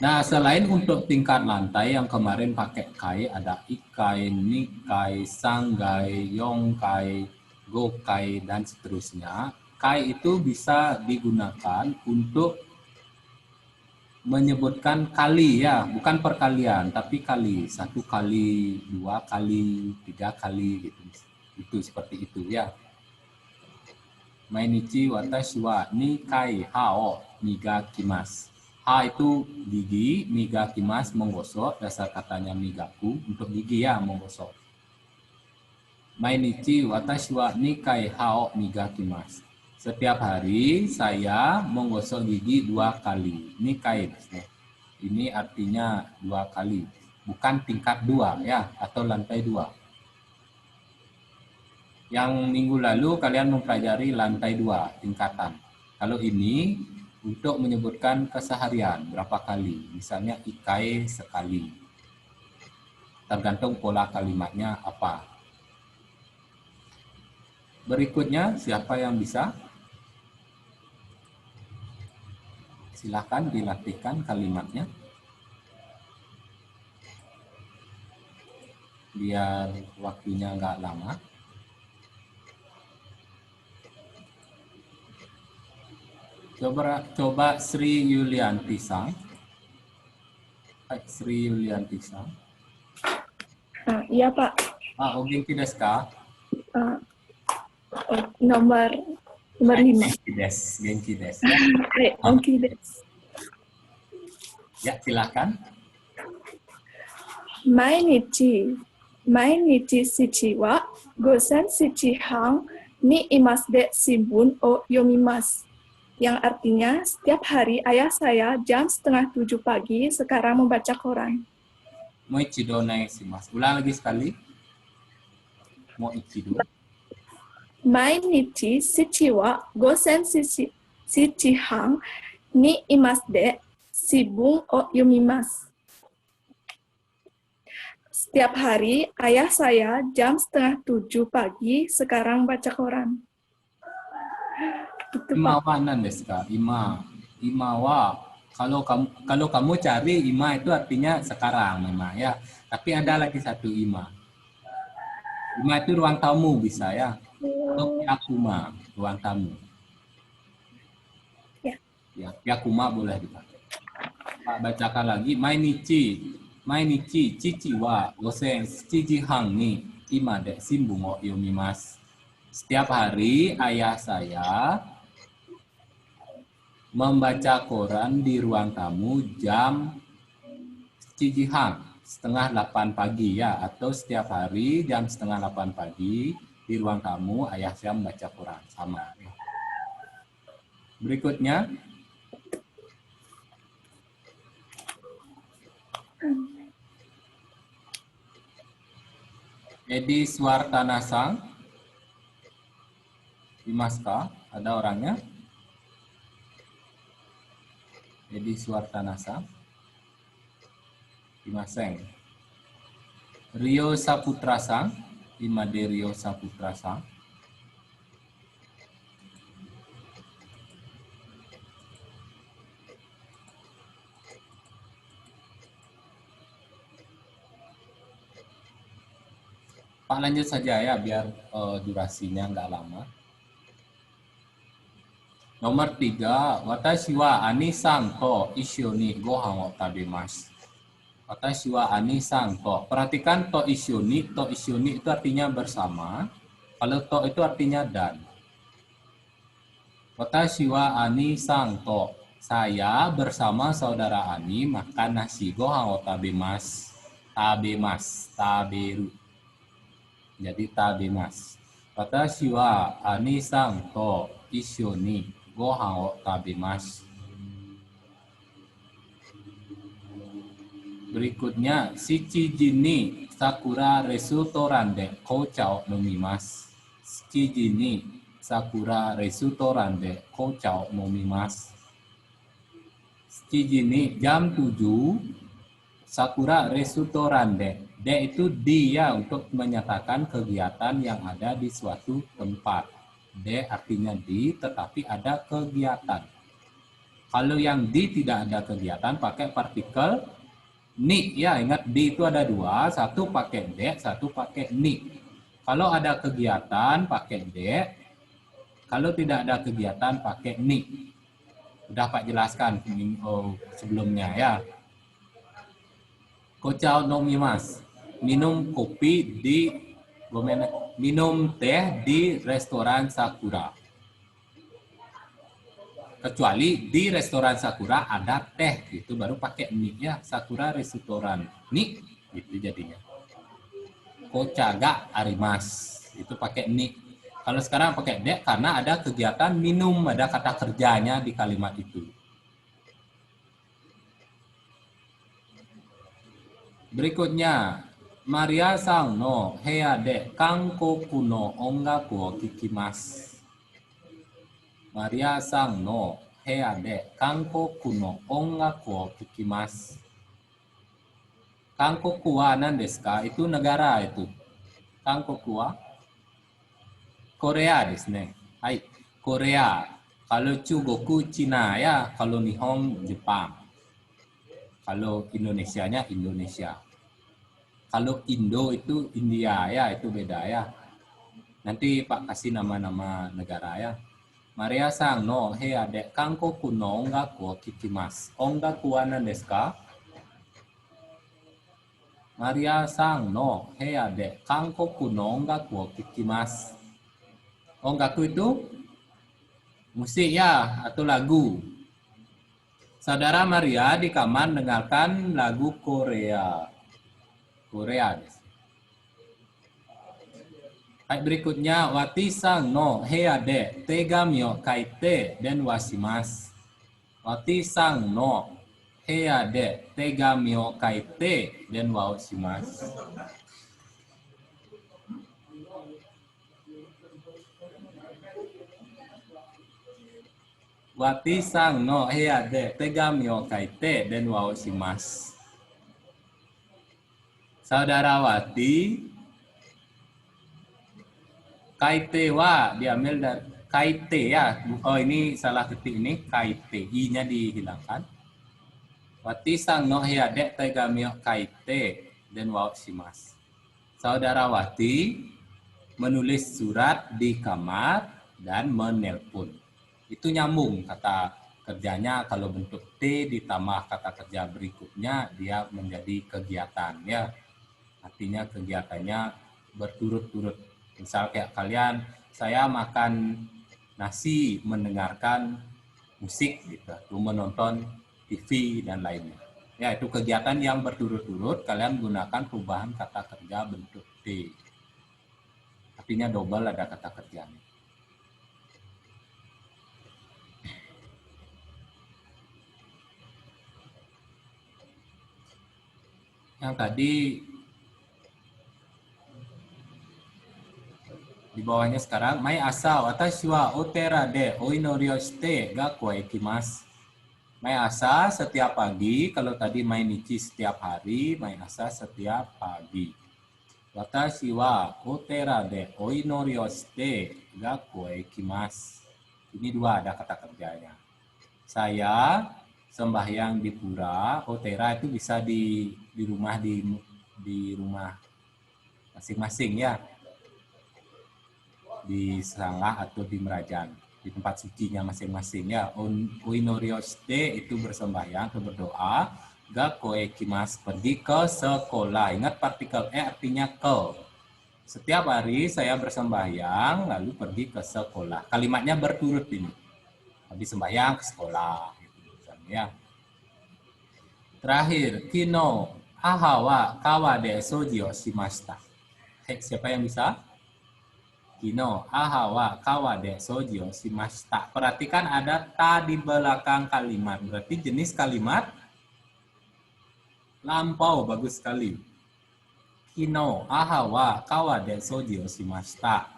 Nah, selain untuk tingkat lantai yang kemarin pakai kai ada ikai, nikai, sanggai, yongkai, gokai dan seterusnya. Kai itu bisa digunakan untuk menyebutkan kali ya, bukan perkalian, tapi kali. 1 kali, 2 kali, 3 kali gitu. Itu seperti itu ya. Mainichi watashi wa 2 kai ha o migakimasu. Ha itu gigi, migakimasu menggosok, dasar katanya migaku untuk gigi ya, menggosok. Mainichi watashi wa 2 kai ha o migakimasu. Setiap hari saya menggosok gigi 2 kali. Ini kait. Ini artinya 2 kali. Bukan tingkat 2 ya, atau lantai 2. Yang minggu lalu kalian mempelajari lantai 2, tingkatan. Kalau ini untuk menyebutkan keseharian, berapa kali. Misalnya ikai sekali. Tergantung pola kalimatnya apa. Berikutnya, siapa yang bisa? Silakan dilatihkan kalimatnya. Biar waktunya nggak lama. Coba Sri Yulianti Sang. Sri Yulianti Sang. Iya Pak. Genki desu ka? Nomor 5. Genki desu. Genki desu. Ya, silakan. Mainichi shichi wa gosen shichi hang ni imasu de shimbun o yomimasu. Yang artinya setiap hari ayah saya jam 6:30 pagi sekarang membaca koran. Moichido onegaishimasu. Ulang lagi sekali. Moichido. Mainichi shichi wa gosen shichi hang ni imasu de shimbun o yomimasu. Setiap hari ayah saya jam 6:30 pagi sekarang baca koran. Ima wa nan desu ka? Ima wa kalau kamu cari ima itu artinya sekarang memang ya. Tapi ada lagi satu ima. Ima itu ruang tamu bisa ya. Atau pyakuma, ruang tamu. Ya. Ya, pyakuma boleh dipakai. Pak bacakan lagi mainichi Mainichi chichi wa gosen 7 時半に今で新聞を読みます。Setiap hari ayah saya membaca koran di ruang tamu jam 7 時半, setengah 8 pagi ya, atau setiap hari jam setengah 8 pagi di ruang tamu ayah saya membaca koran, sama. Berikutnya, Edi Swartanasang, Dimaska, ada orangnya? Edi Swartanasang, Dimaseng. Rio Saputrasang, Imade Rio Saputrasang. Pak lanjut saja ya biar durasinya nggak lama. Nomor 3, watashi wa ani-san to issho ni gohan wo tabemasu. Watashi wa ani-san to. Perhatikan to issho ni itu artinya bersama. Kalau to itu artinya dan. Watashi wa ani-san to. Saya bersama saudara Ani makan nasi gohan wo tabemasu. Taberu. Jadi tabemasu. Watashi wa ani-san to issho ni gohan wo tabemasu. Berikutnya, shichiji ni sakura restoran de kocha o nomimasu. Shichiji ni sakura restoran de kocha o nomimasu. Shichiji ni jam 7 sakura restoran de. De itu dia untuk menyatakan kegiatan yang ada di suatu tempat. De artinya di, tetapi ada kegiatan. Kalau yang di tidak ada kegiatan, pakai partikel ni. Ya, ingat di itu ada dua, satu pakai de, satu pakai ni. Kalau ada kegiatan, pakai de. Kalau tidak ada kegiatan, pakai ni. Sudah Pak jelaskan sebelumnya ya. Kocha nomimasu. Minum kopi di minum teh di restoran Sakura. Kecuali di restoran Sakura ada teh, itu baru pakai ni ya, Sakura restoran ni, itu jadinya. Kocha ga arimasu, itu pakai ni. Kalau sekarang pakai de karena ada kegiatan minum, ada kata kerjanya di kalimat itu. Berikutnya, Maria-san no heya de kankoku no ongaku o kikimasu. Maria-san no heya de kankoku no ongaku o kikimasu. Kankoku wa nan desu ka? Itu negara itu. Kankoku wa Korea desu ne. Hai, Korea. Kalau Chugoku Cina ya, kalau Nihon Jepang. Kalau Indonesianya Indonesia. Kalau Indo itu India ya, itu beda ya. Nanti Pak kasih nama-nama negara ya. Maria-san no heya de kankoku no ongaku o kikimasu. Ongaku wa nan desu ka? Maria-san no heya de kankoku no ongaku o kikimasu. Ongaku itu musik ya, atau lagu. Saudara Maria di kamar mendengarkan lagu Korea. Korea. Ayat berikutnya, wati-san no heya de tegami o kaite den wa shimasu. Wati-san no heya de tegami o kaite den wa shimasu. Wati-san no heya de tegami o kaite den wa shimasu. Saudara Wati, kaite wa diambil dari kaite ya. Oh ini salah ketik ini, kaite, i-nya dihilangkan. Wati-san no heya de tegami o kaite den wa shimasu. Saudara Wati menulis surat di kamar dan menelpon. Itu nyambung kerjanya kalau bentuk T ditambah kata kerja berikutnya dia menjadi kegiatan ya. Artinya kegiatannya berturut-turut. Misal kayak kalian, saya makan nasi, mendengarkan musik gitu, atau menonton TV dan lainnya. Ya, itu kegiatan yang berturut-turut, kalian gunakan perubahan kata kerja bentuk T. Artinya double ada kata kerjanya. Yang tadi di bawahnya sekarang, mai asa watashi wa otera de oinori o shite gakkou e ikimasu. Mai asa setiap pagi, kalau tadi mai nichi setiap hari, mai asa setiap pagi. Watashi wa otera de oinori o shite gakkou e ikimasu. Ini dua ada kata kerjanya. Saya sembahyang di pura, otera itu bisa di rumah di rumah masing-masing ya. Di sangah atau di merajan, di tempat sucinya masing-masing ya. Oinori o shite itu bersembahyang atau berdoa, gakkou e ikimasu pergi ke sekolah. Ingat partikel e artinya ke. Setiap hari saya bersembahyang lalu pergi ke sekolah. Kalimatnya berturut ini. Habis sembahyang ke sekolah gitu misalnya ya. Terakhir, kino aha wa kawa de soji o shimashita. Siapa yang bisa? Kino aha wa kawa de soji o shimashita. Perhatikan ada ta di belakang kalimat. Berarti jenis kalimat lampau, bagus sekali. Kino aha wa kawa de soji o shimashita.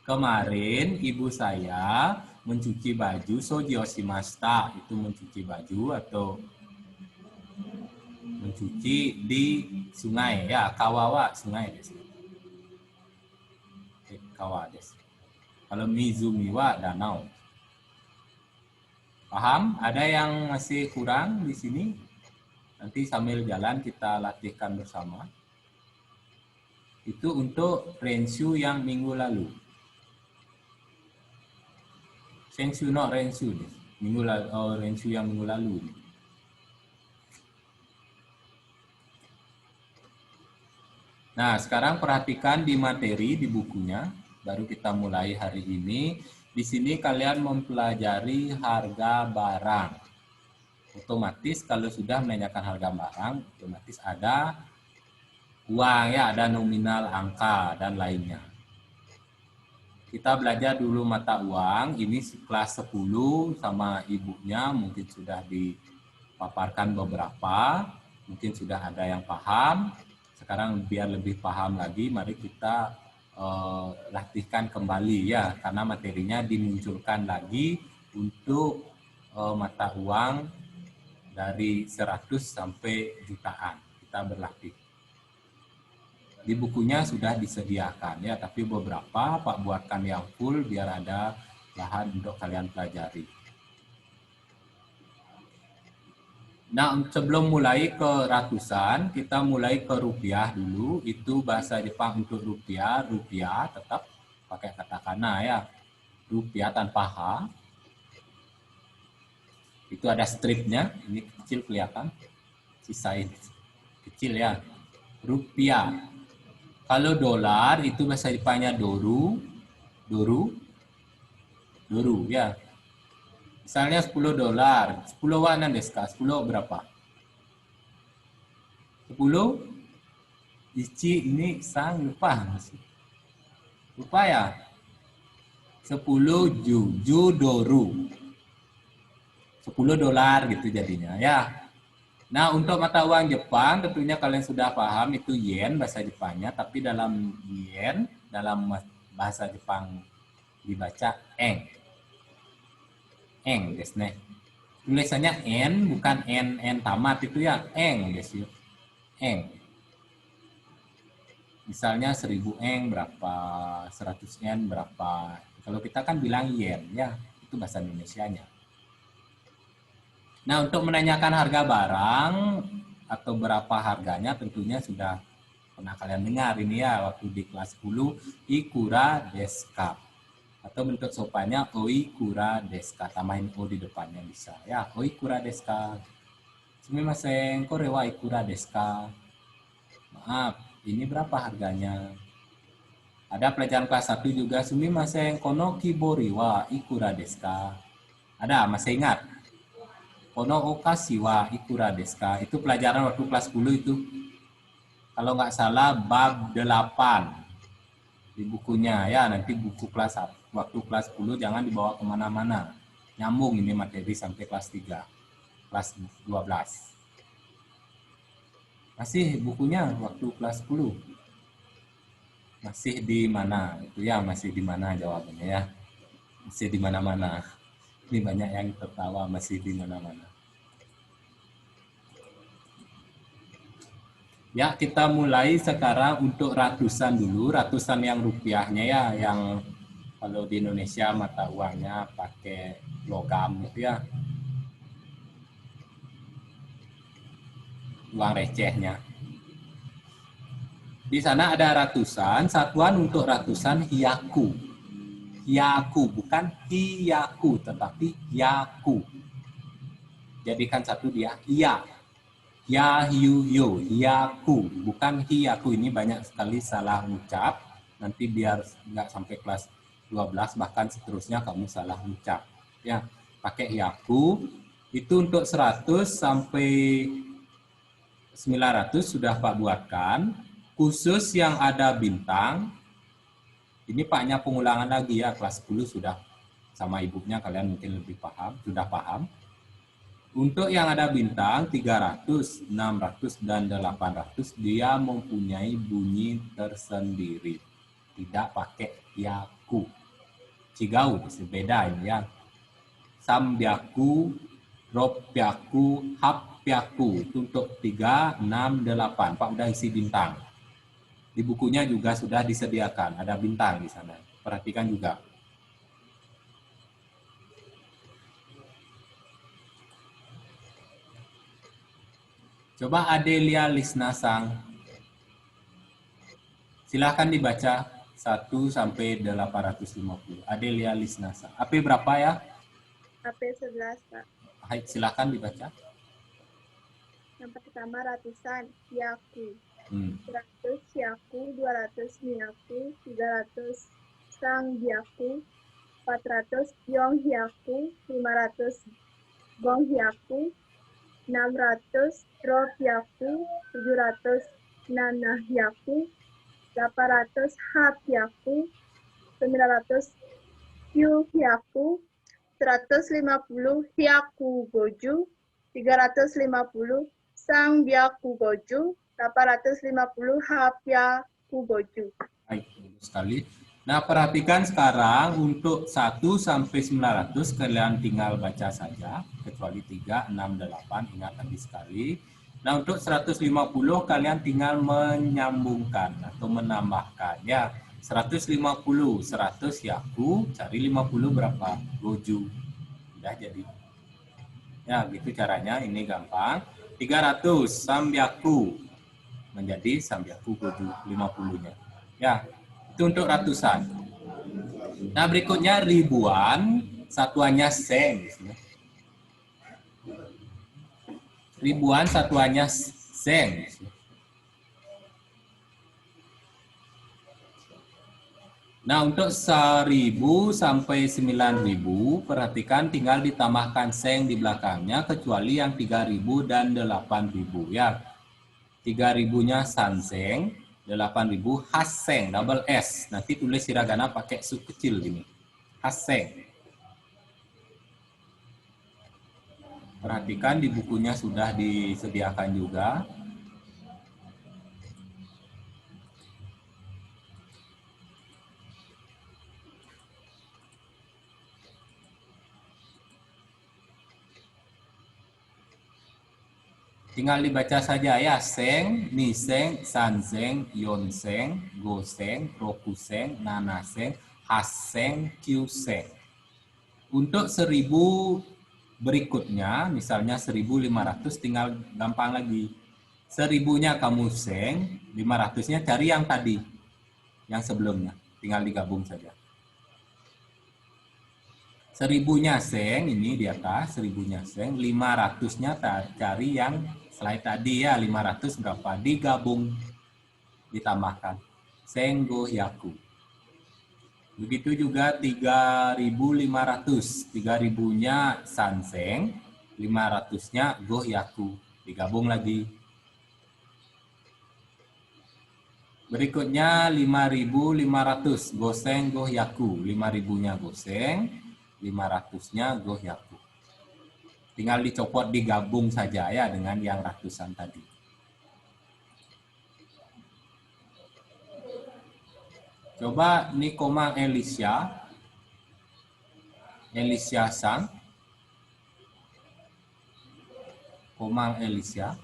Kemarin ibu saya mencuci baju, soji o shimashita. Itu mencuci baju atau mencuci di sungai ya, kawawa sungai desu. Kawa desu. Kalau mizumi wa danau. Paham? Ada yang masih kurang di sini? Nanti sambil jalan kita latihkan bersama. Itu untuk renshu yang minggu lalu. Senshu no renshu desu. Minggu lalu, renshu yang minggu lalu. Nah, sekarang perhatikan di materi di bukunya, baru kita mulai hari ini. Di sini kalian mempelajari harga barang. Otomatis kalau sudah menanyakan harga barang, otomatis ada uang ya, ada nominal, angka dan lainnya. Kita belajar dulu mata uang, ini kelas 10 sama ibunya mungkin sudah dipaparkan beberapa, mungkin sudah ada yang paham. Sekarang biar lebih paham lagi, mari kita latihkan kembali ya, karena materinya dimunculkan lagi untuk mata uang dari 100 sampai jutaan. Kita berlatih. Di bukunya sudah disediakan ya, tapi beberapa Pak buatkan yang full biar ada bahan untuk kalian pelajari. Nah, sebelum mulai ke ratusan, kita mulai ke rupiah dulu. Itu bahasa Jepang untuk rupiah. Rupiah tetap pakai katakana ya. Rupiah tanpa H. Itu ada stripnya. Ini kecil kelihatan. Sisain. Kecil ya. Rupiah. Kalau dolar itu bahasa Jepangnya doru. Doru. Doru ya. Misalnya 10 dolar, 10 wa nan desu ka? 10 berapa? 10? Ichi, ini sang, lupa. Lupa ya? 10 ju doru. 10 dolar gitu jadinya ya. Nah, untuk mata uang Jepang tentunya kalian sudah paham itu yen bahasa Jepangnya, tapi dalam yen, dalam bahasa Jepang dibaca eng. Eng desu ne. Tulisannya n bukan n tamat itu ya, eng desu. Eng. Misalnya 1000 eng berapa, 100 yen berapa. Kalau kita kan bilang yen ya, itu bahasa Indonesianya. Nah, untuk menanyakan harga barang atau berapa harganya tentunya sudah pernah kalian dengar ini ya waktu di kelas 10 ikura desu ka. Atau bentuk sopannya oikura desu ka, tambahin o di depannya bisa ya. Oikura desu ka? Sumimasen, kore wa ikura desu ka? Maaf, ini berapa harganya? Ada pelajaran kelas 1 juga, sumimasen, kono kibori wa ikura desu ka? Ada, masih ingat? Kono okashi wa ikura desu ka? Itu pelajaran waktu kelas 10 itu. Kalau nggak salah bab 8 di bukunya ya. Nanti buku kelas 1, waktu kelas 10 jangan dibawa kemana-mana. Nyambung ini materi sampai kelas 3, kelas 12. Masih bukunya waktu kelas 10. Masih di mana? Itu ya, masih di mana jawabannya ya. Masih di mana-mana. Ini banyak yang tertawa, masih di mana-mana. Ya, kita mulai sekarang untuk ratusan dulu, ratusan yang rupiahnya ya, yang kalau di Indonesia mata uangnya pakai logam gitu ya. Uang recehnya. Di sana ada ratusan, satuan untuk ratusan hyaku. Hyaku, bukan hiyaku, tetapi hyaku. Jadikan satu dia, iya. Ya, yu, yo, hyaku, bukan hiyaku. Ini banyak sekali salah ucap. Nanti biar nggak sampai kelas 12, bahkan seterusnya kamu salah ucap. Ya, pakai hyaku. Itu untuk 100 sampai 900 sudah Pak buatkan. Khusus yang ada bintang, ini Paknya pengulangan lagi ya, kelas 10 sudah sama ibunya, kalian mungkin lebih paham, sudah paham. Untuk yang ada bintang 300, 600, dan 800 dia mempunyai bunyi tersendiri. Tidak pakai yaku. Cigau, beda ini ya. Sambyaku, ropyaku, hapyaku. Itu untuk 3, 6, 8. Pak udah isi bintang. Di bukunya juga sudah disediakan, ada bintang di sana. Perhatikan juga. Coba Adelia Lisnasang. Silahkan dibaca 1 sampai 850. Adelia Lisnasang. AP berapa ya? AP 11, Pak. Baik, silahkan dibaca. Yang pertama ratusan, yaku. 100 yaku, 200 miyaku, 300 sanggyaku, 400 yonghyaku, 500 gonghyaku, 600 ropyaku, 700 nanahyaku, 800 hapyaku, 900 hyuhyaku, 150 hyaku goju, 350 sangbyaku goju, 850 hapyaku goju. Baik, bagus sekali. Nah, perhatikan sekarang untuk 1 sampai 900 kalian tinggal baca saja, kecuali 3, 6, 8, ingat tadi sekali. Nah, untuk 150 kalian tinggal menyambungkan atau menambahkan ya. 150, 100 yaku, cari 50 berapa? Goju. Udah jadi. Ya, gitu caranya, ini gampang. 300 sambyaku menjadi sambyaku goju 50-nya. Ya, itu untuk ratusan. Nah, berikutnya ribuan, satuannya seng. Ribuan, satuannya seng. Nah, untuk 1000 sampai 9000, perhatikan tinggal ditambahkan seng di belakangnya, kecuali yang 3000 dan 8000 ya. 3000-nya sanseng, 8000 haseng, double S. Nanti tulis hiragana pakai su kecil gini. Haseng. Perhatikan di bukunya sudah disediakan juga. Tinggal dibaca saja ya, seng, niseng, sanseng, yonseng, goseng, rokuseng, nanaseng, haseng, kyuseng. Untuk 1000 berikutnya, misalnya 1500, tinggal gampang lagi. 1000-nya kamu seng, 500-nya cari yang tadi, yang sebelumnya. Tinggal digabung saja. 1000-nya seng, ini di atas 1000-nya seng, 500-nya cari yang slide tadi ya, 500 berapa? Digabung, ditambahkan. Seng go hyaku. Begitu juga 3.500, 3.000-nya sanseng, 500-nya go hyaku. Digabung lagi. Berikutnya 5.500, goseng go hyaku. 5.000-nya goseng, 500-nya go hyaku. Tinggal dicopot digabung saja ya dengan yang ratusan tadi. Coba ini Komang Elisha. Elisha Sang. Komang Elisha.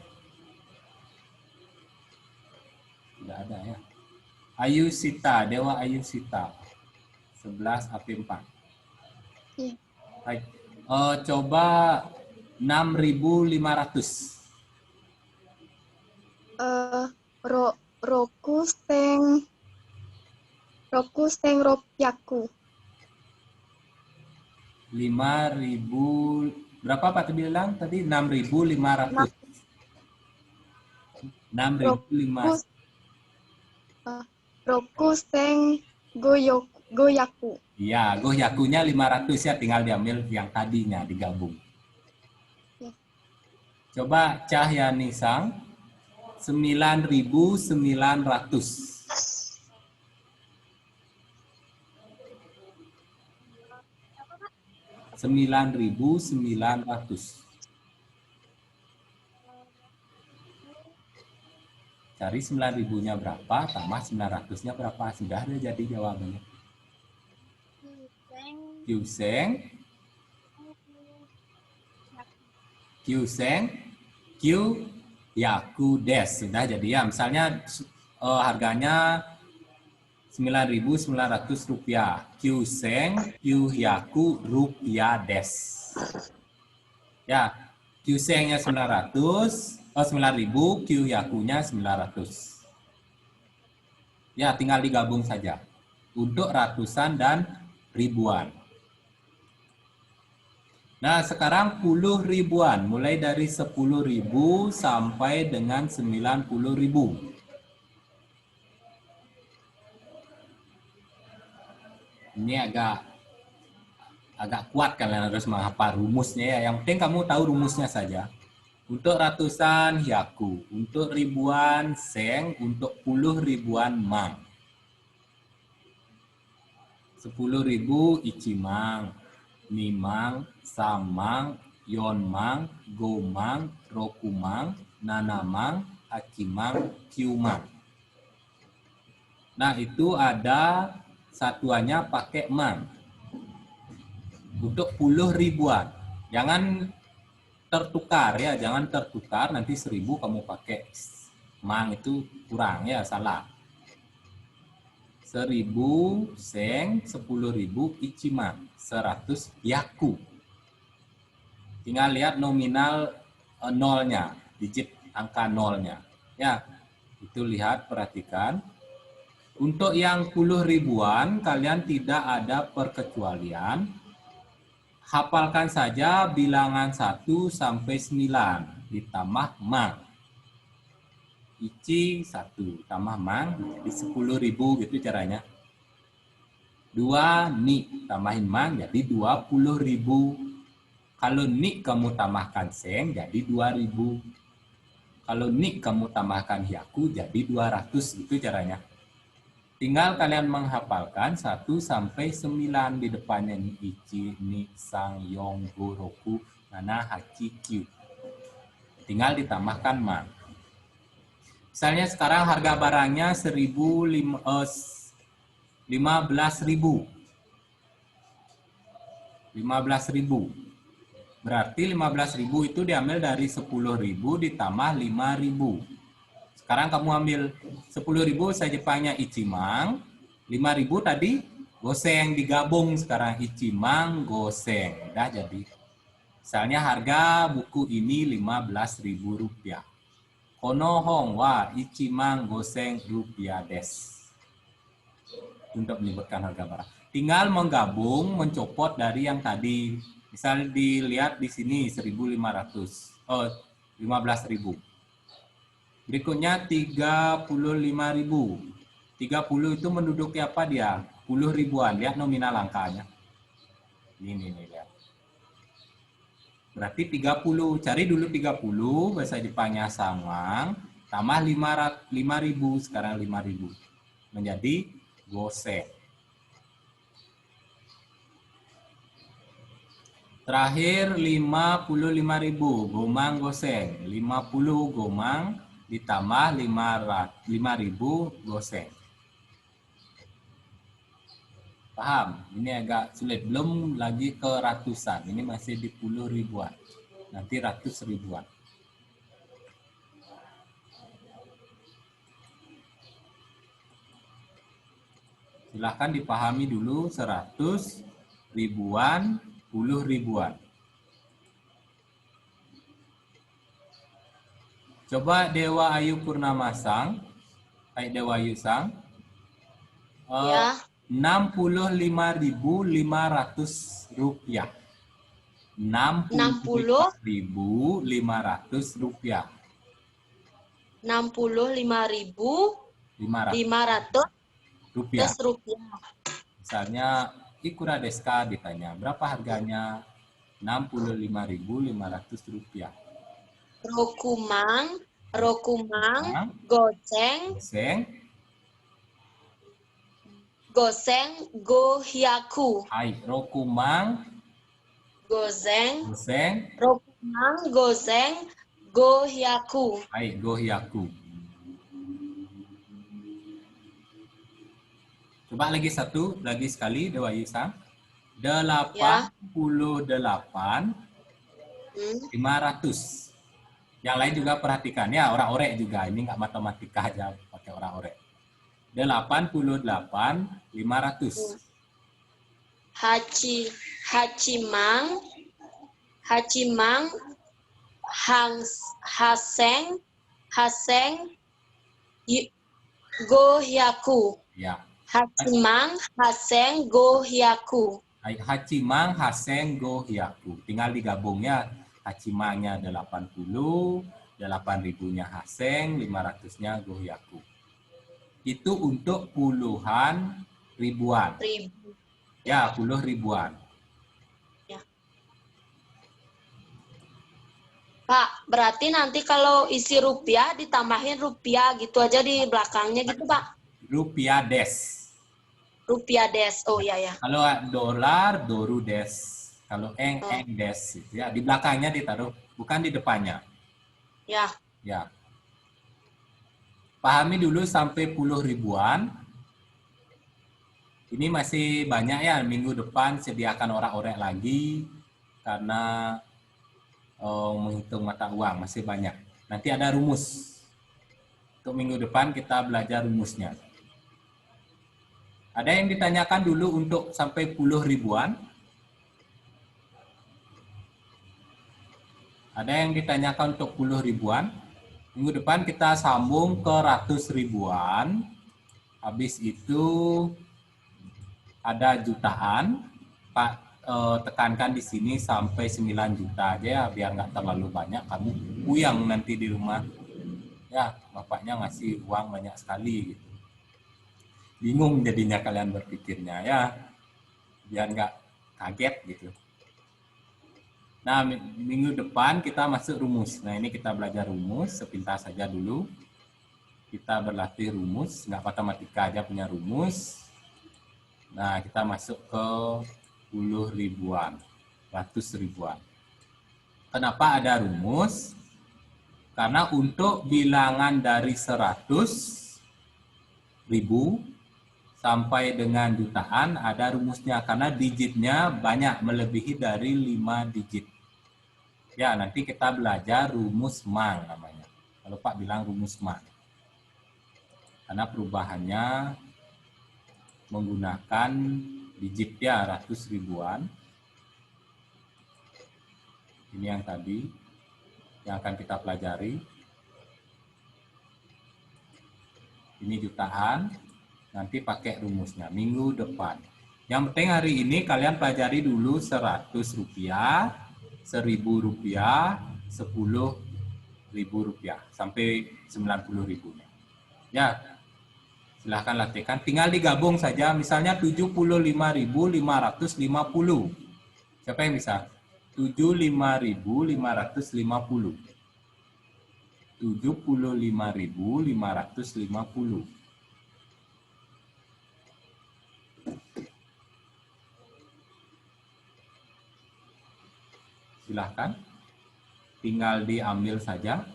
Tidak ada ya. Ayu Sita, Dewa Ayu Sita. 11 AP4. Iya. Baik. Coba 6.500. Roku seng ropyaku. 5.000 berapa Pak bilang tadi? 6.500. 6.500. Roku seng goyaku. Iya, gohyakunya 500 ya, tinggal diambil yang tadinya digabung. Ya. Coba Cahyani Sang 9.900. 9.900. Cari 9.000-nya berapa, tambah 900-nya berapa. Sudah ada jadi jawabannya. Kyuseng. Kyuseng. Kyu yaku des. Sudah jadi ya. Misalnya harganya 9.900 rupiah. Kyuseng, kyu yaku rupiah des. Ya, kyusengnya 900. 9.000, Q yakunya 900. Ya, tinggal digabung saja. Untuk ratusan dan ribuan. Nah, sekarang puluh ribuan. Mulai dari 10.000 sampai dengan 90.000. Ini agak kuat kalian harus menghafal rumusnya ya. Yang penting kamu tahu rumusnya saja. Untuk ratusan hyaku, untuk ribuan seng, untuk puluh ribuan mang. 10.000 ichimang, nimang, samang, yonmang, gomang, rokumang, nanamang, akimang, kyumang. Nah itu ada satuannya pakai mang. Untuk puluh ribuan, jangan tertukar ya, jangan tertukar nanti 1.000 kamu pakai mang itu kurang ya, salah. 1.000 seng, 10.000 ichimang, 100 yaku. Tinggal lihat nominal nolnya, digit angka nolnya. Ya, itu lihat, perhatikan. Untuk yang puluh ribuan kalian tidak ada perkecualian. Hafalkan saja bilangan 1 sampai 9 ditambah mang. Ichi 1 tambah mang jadi 10.000 gitu caranya. 2 ni tambahin mang jadi 20.000. Kalau ni kamu tambahkan seng jadi 2.000. Kalau ni kamu tambahkan hyaku jadi 200 gitu caranya. Tinggal kalian menghafalkan 1 sampai 9 di depannya ni ichi, ni, sang, yong, go, roku, nana, hachi, kyu. Tinggal ditambahkan mang. Misalnya sekarang harga barangnya 15.000. Berarti 15.000 itu diambil dari 10.000 ditambah 5.000. Sekarang kamu ambil 10.000 saya Jepangnya ichimang, 5.000 tadi goseng digabung sekarang ichimang goseng. Udah jadi. Misalnya harga buku ini 15.000 rupiah. Kono hong wa ichimang goseng rupiah des. untuk menyebutkan harga barang. Tinggal menggabung, mencopot dari yang tadi. Misalnya dilihat di sini 1.500, 15.000. Berikutnya 35.000. 30 itu menduduki apa dia? 10 ribuan. Lihat nominal angkanya. Ini lihat. Berarti 30. Cari dulu 30, bahasa Jepangnya samang, tambah 5.000, sekarang 5.000. Menjadi gosen. Terakhir 55.000, gomang gosen. 50 gomang ditambah 5.000 gosen. Paham? Ini agak sulit. Belum lagi ke ratusan. Ini masih di puluh ribuan. Nanti ratus ribuan. Silahkan dipahami dulu 100 ribuan, 10 ribuan. Coba Dewa Ayu Purnamasang. Baik Dewa Ayu Sang. Ya. 65.500 rupiah. 65.500 rupiah. 65.500 rupiah. rupiah. Misalnya ikura desu ka ditanya, berapa harganya? 65.500 rupiah. Rokumang, goseng, gohyaku. Hai, rokumang, Goseng, goseng, rokumang, goseng, gohyaku. hai, gohyaku. Coba lagi sekali Dewa Yusa. 88.500. Yang lain juga perhatikan ya, orang orek juga. Ini nggak matematika aja pakai orang orek. 88.500. Hachimang, haseng, gohyaku. Ya. Hachimang, haseng, gohyaku. Hachimang, haseng, gohyaku. Tinggal digabung ya. Hachimangnya 80, 8.000-nya haseng, 500-nya gohyaku. Itu untuk puluhan ribuan. Ya, puluh ribuan. Ya. Pak, berarti nanti kalau isi rupiah ditambahin rupiah gitu aja di belakangnya gitu, Pak? Rupiah des. Rupiah des. Oh ya ya. Kalau dolar, doru des. Kalau eng des. Ya, di belakangnya ditaruh, bukan di depannya. Ya. Ya. Pahami dulu sampai puluh ribuan. Ini masih banyak ya, minggu depan sediakan orang-orang lagi karena menghitung mata uang masih banyak. Nanti ada rumus. Untuk minggu depan kita belajar rumusnya. Ada yang ditanyakan dulu untuk sampai puluh ribuan? Ada yang ditanyakan untuk puluh ribuan? Minggu depan kita sambung ke ratus ribuan. Habis itu ada jutaan, Pak tekankan di sini sampai 9 juta aja ya, biar nggak terlalu banyak, kamu puyang nanti di rumah. Ya, bapaknya ngasih uang banyak sekali gitu. Bingung jadinya kalian berpikirnya ya, biar nggak kaget gitu. Nah, minggu depan kita masuk rumus. Nah, ini kita belajar rumus, sepintas saja dulu. Kita berlatih rumus, nggak matematika aja punya rumus. Nah, kita masuk ke puluh ribuan, ratus ribuan. Kenapa ada rumus? Karena untuk bilangan dari 100.000 sampai dengan jutaan ada rumusnya. Karena digitnya banyak, melebihi dari 5 digit. Ya, nanti kita belajar rumus Mang namanya. Kalau Pak bilang rumus Mang. Karena perubahannya menggunakan digit ya, ratus ribuan. Ini yang tadi yang akan kita pelajari. Ini jutaan. nanti pakai rumusnya minggu depan. Yang penting hari ini kalian pelajari dulu 100 rupiah, 1000 rupiah, 10.000 rupiah sampai 90 ribunya. Ya, silahkan latihkan. Tinggal digabung saja. Misalnya 75.550. Siapa yang bisa? 75.550. 75.550. Silahkan. Tinggal diambil saja.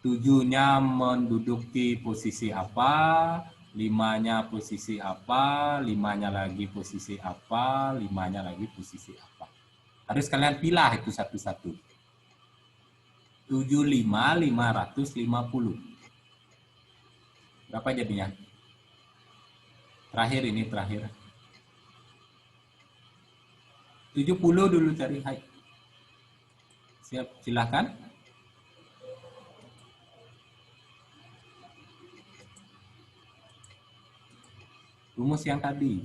7-nya menduduki posisi apa, 5-nya posisi apa, 5-nya lagi posisi apa, 5-nya lagi posisi apa. Harus kalian pilah itu satu-satu. 75.550. Berapa jadinya? Terakhir ini, terakhir. 70 dulu cari. Hai. Siap, silakan. Rumus yang tadi.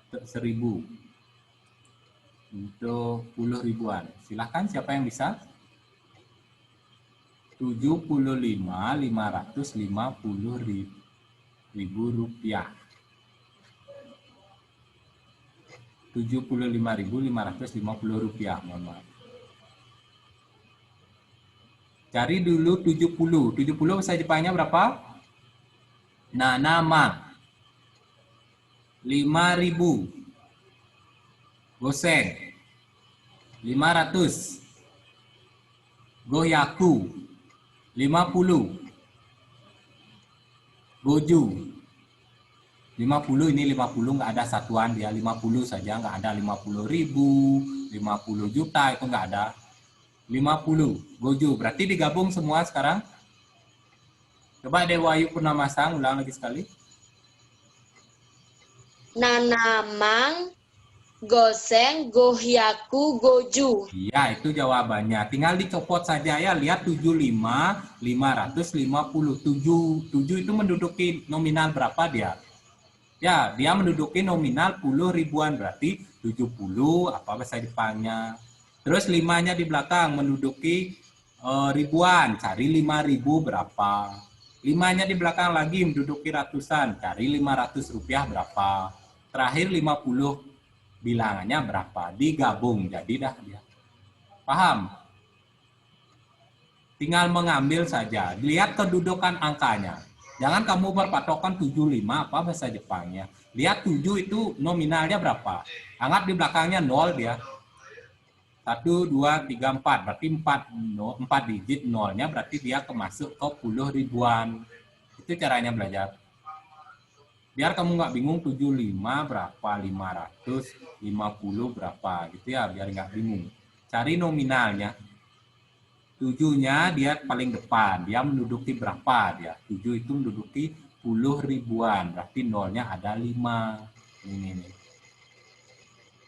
Untuk 1000. Untuk 10 ribuan. Silahkan siapa yang bisa? 75.550.000 rupiah. 75.550 rupiah, mohon maaf. Cari dulu 70. 70 bahasa Jepangnya berapa? Nanama. 5.000. Goseng. 500. Goyaku. 50. Goju. 50 ini 50 nggak ada satuan dia, 50 saja, nggak ada 50.000, 50 juta itu nggak ada. 50 goju berarti digabung semua sekarang. Coba Dewayu Purnamasang ulang lagi sekali. Nanamang, goseng, gohyaku, goju. Iya, itu jawabannya. Tinggal dicopot saja ya. Lihat 75.550. 7 itu menduduki nominal berapa dia? Ya, dia menduduki nominal 10 ribuan, berarti 70, apa bahasa Jepangnya. Terus 5-nya di belakang menduduki ribuan, cari 5.000 berapa. 5-nya di belakang lagi menduduki ratusan, cari 500 rupiah berapa. Terakhir 50, bilangannya berapa. Digabung, jadi dah dia. Paham? Tinggal mengambil saja, lihat kedudukan angkanya. Jangan kamu berpatokan 75 apa bahasa Jepangnya. Lihat 7 itu nominalnya berapa. Anggap di belakangnya 0 dia. 1, 2, 3, 4. Berarti 4 digit nolnya berarti dia kemasuk ke 10 ribuan. Itu caranya belajar. Biar kamu nggak bingung 75 berapa, 550 berapa. Gitu ya, biar nggak bingung. Cari nominalnya. 7-nya dia paling depan, dia menduduki berapa dia? 7 itu menduduki 10 ribuan, berarti nolnya ada 5. Ini.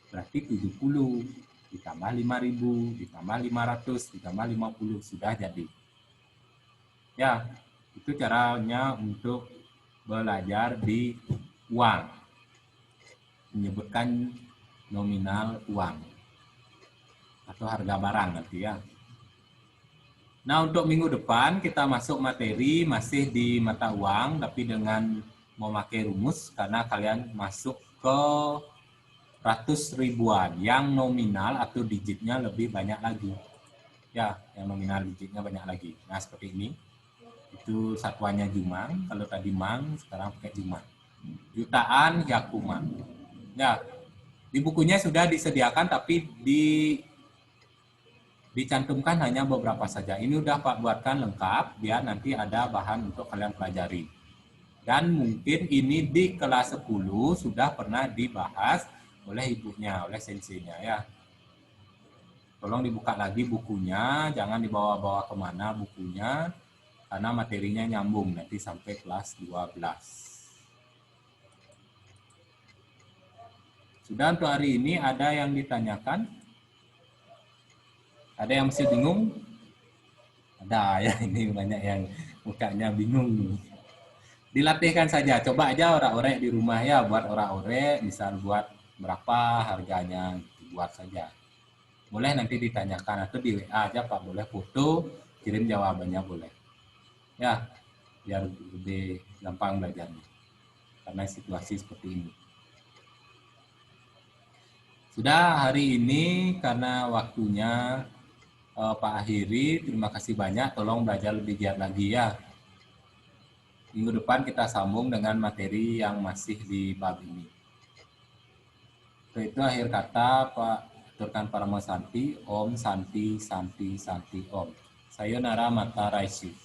Berarti 70 ditambah 5.000, ditambah 500, ditambah 50 sudah jadi. Ya, itu caranya untuk belajar di uang. Menyebutkan nominal uang atau harga barang nanti ya. Nah, untuk minggu depan kita masuk materi masih di mata uang, tapi dengan memakai rumus karena kalian masuk ke ratus ribuan yang nominal atau digitnya lebih banyak lagi. Ya, yang nominal digitnya banyak lagi. Nah, seperti ini. Itu satuannya jumang. Kalau tadi mang, sekarang pakai jumang. Jutaan, yakumang. Ya, di bukunya sudah disediakan, tapi dicantumkan hanya beberapa saja. Ini udah Pak buatkan lengkap, biar nanti ada bahan untuk kalian pelajari. Dan mungkin ini di kelas 10 sudah pernah dibahas oleh ibunya, oleh senseinya ya. Tolong dibuka lagi bukunya, jangan dibawa-bawa kemana bukunya, karena materinya nyambung nanti sampai kelas 12. Sudah untuk hari ini ada yang ditanyakan? Ada yang masih bingung? Ada ya, ini banyak yang mukanya bingung. Dilatihkan saja, coba aja orak-orek di rumah ya, buat orak-orek, misal buat berapa harganya, buat saja. Boleh nanti ditanyakan atau di WA aja Pak, boleh foto, kirim jawabannya boleh. Ya, biar lebih gampang belajarnya. Karena situasi seperti ini. Sudah hari ini karena waktunya Pak akhiri, terima kasih banyak, tolong belajar lebih giat lagi ya. Minggu depan kita sambung dengan materi yang masih di bab ini. Itu akhir kata Pak Aturkan Parama Santi, Om Santi Santi Santi Om. Sayonara Mata Raisyu.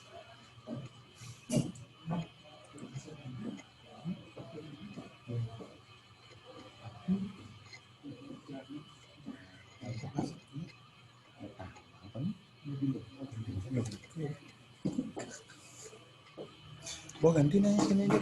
Gua ganti nanya sini aja.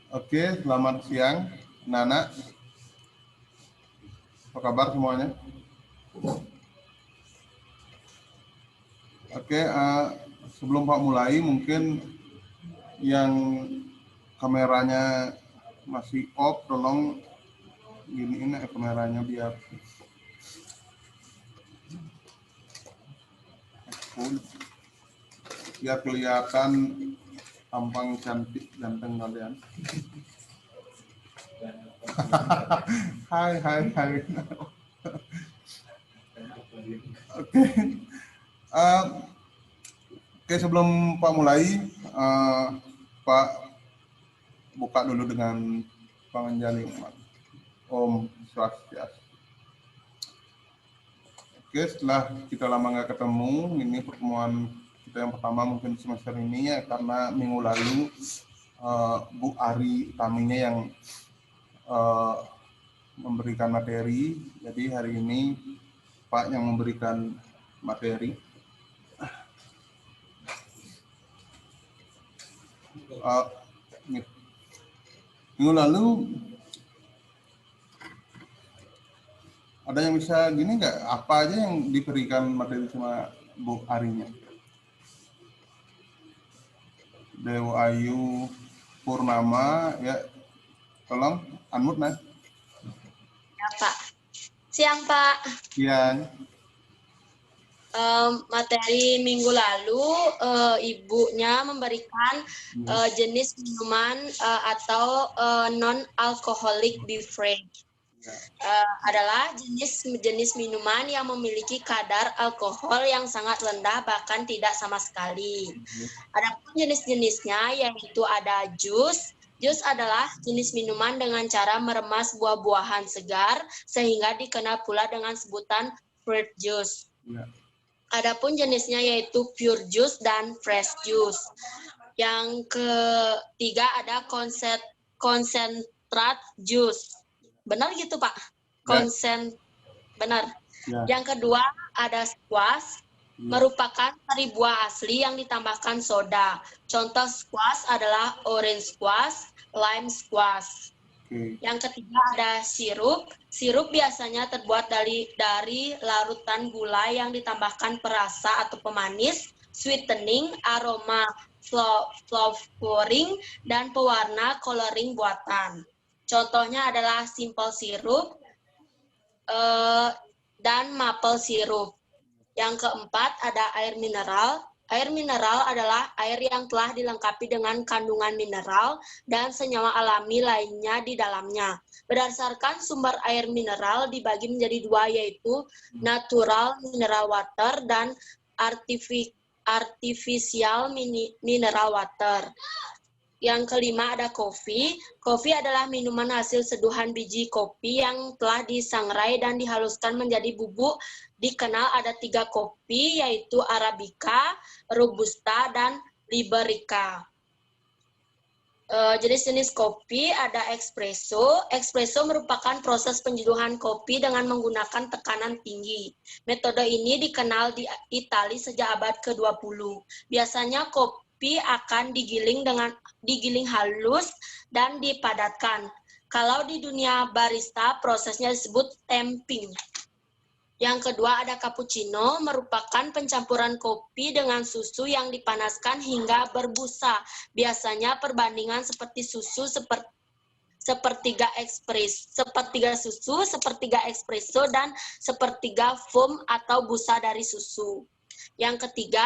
Oke, selamat siang, Nana. Apa kabar semuanya? Oke, sebelum Pak mulai, mungkin yang kameranya masih off, tolong giniin kameranya biar full, biar kelihatan tampang cantik ganteng kalian. Hai. Oke. Oke, sebelum Pak mulai, Pak buka dulu dengan panganjali umat. Om Swastiastu. Oke, setelah kita lama nggak ketemu, ini pertemuan kita yang pertama mungkin semester ini ya, karena minggu lalu Bu Ari Taminya yang memberikan materi, jadi hari ini Pak yang memberikan materi. Minggu lalu ada yang bisa gini nggak? Apa aja yang diberikan materi sama Bu Arinya? Dewa Ayu Purnama, ya, tolong unmute, Mas. Ya, Pak. Siang, Pak. Siang. materi minggu lalu ibunya memberikan jenis minuman atau non-alcoholic beverage. Adalah jenis minuman yang memiliki kadar alkohol yang sangat rendah bahkan tidak sama sekali. Adapun jenis-jenisnya yaitu ada jus. Jus adalah jenis minuman dengan cara meremas buah-buahan segar sehingga dikenal pula dengan sebutan fruit juice. Adapun jenisnya yaitu pure juice dan fresh juice. Yang ketiga ada konsentrat juice. Benar gitu, Pak? Benar. Ya. Yang kedua ada squash, merupakan sari buah asli yang ditambahkan soda. Contoh squash adalah orange squash, lime squash. Yang ketiga ada sirup. Sirup biasanya terbuat dari larutan gula yang ditambahkan perasa atau pemanis, sweetening, aroma, flavoring, dan pewarna coloring buatan. Contohnya adalah simple sirup dan maple sirup. Yang keempat ada air mineral. Air mineral adalah air yang telah dilengkapi dengan kandungan mineral dan senyawa alami lainnya di dalamnya. Berdasarkan sumber air mineral dibagi menjadi dua, yaitu natural mineral water dan artificial mineral water. Yang kelima ada kopi. Kopi adalah minuman hasil seduhan biji kopi yang telah disangrai dan dihaluskan menjadi bubuk. Dikenal ada 3 kopi, yaitu Arabica, Robusta, dan Liberica. Jenis-jenis kopi ada espresso. Espresso merupakan proses penyeduhan kopi dengan menggunakan tekanan tinggi. Metode ini dikenal di Italia sejak abad ke-20. Biasanya kopi akan digiling halus dan dipadatkan. Kalau di dunia barista, prosesnya disebut tamping. Yang kedua ada cappuccino, merupakan pencampuran kopi dengan susu yang dipanaskan hingga berbusa. Biasanya perbandingan seperti susu sepertiga susu, sepertiga espresso, dan sepertiga foam atau busa dari susu. Yang ketiga,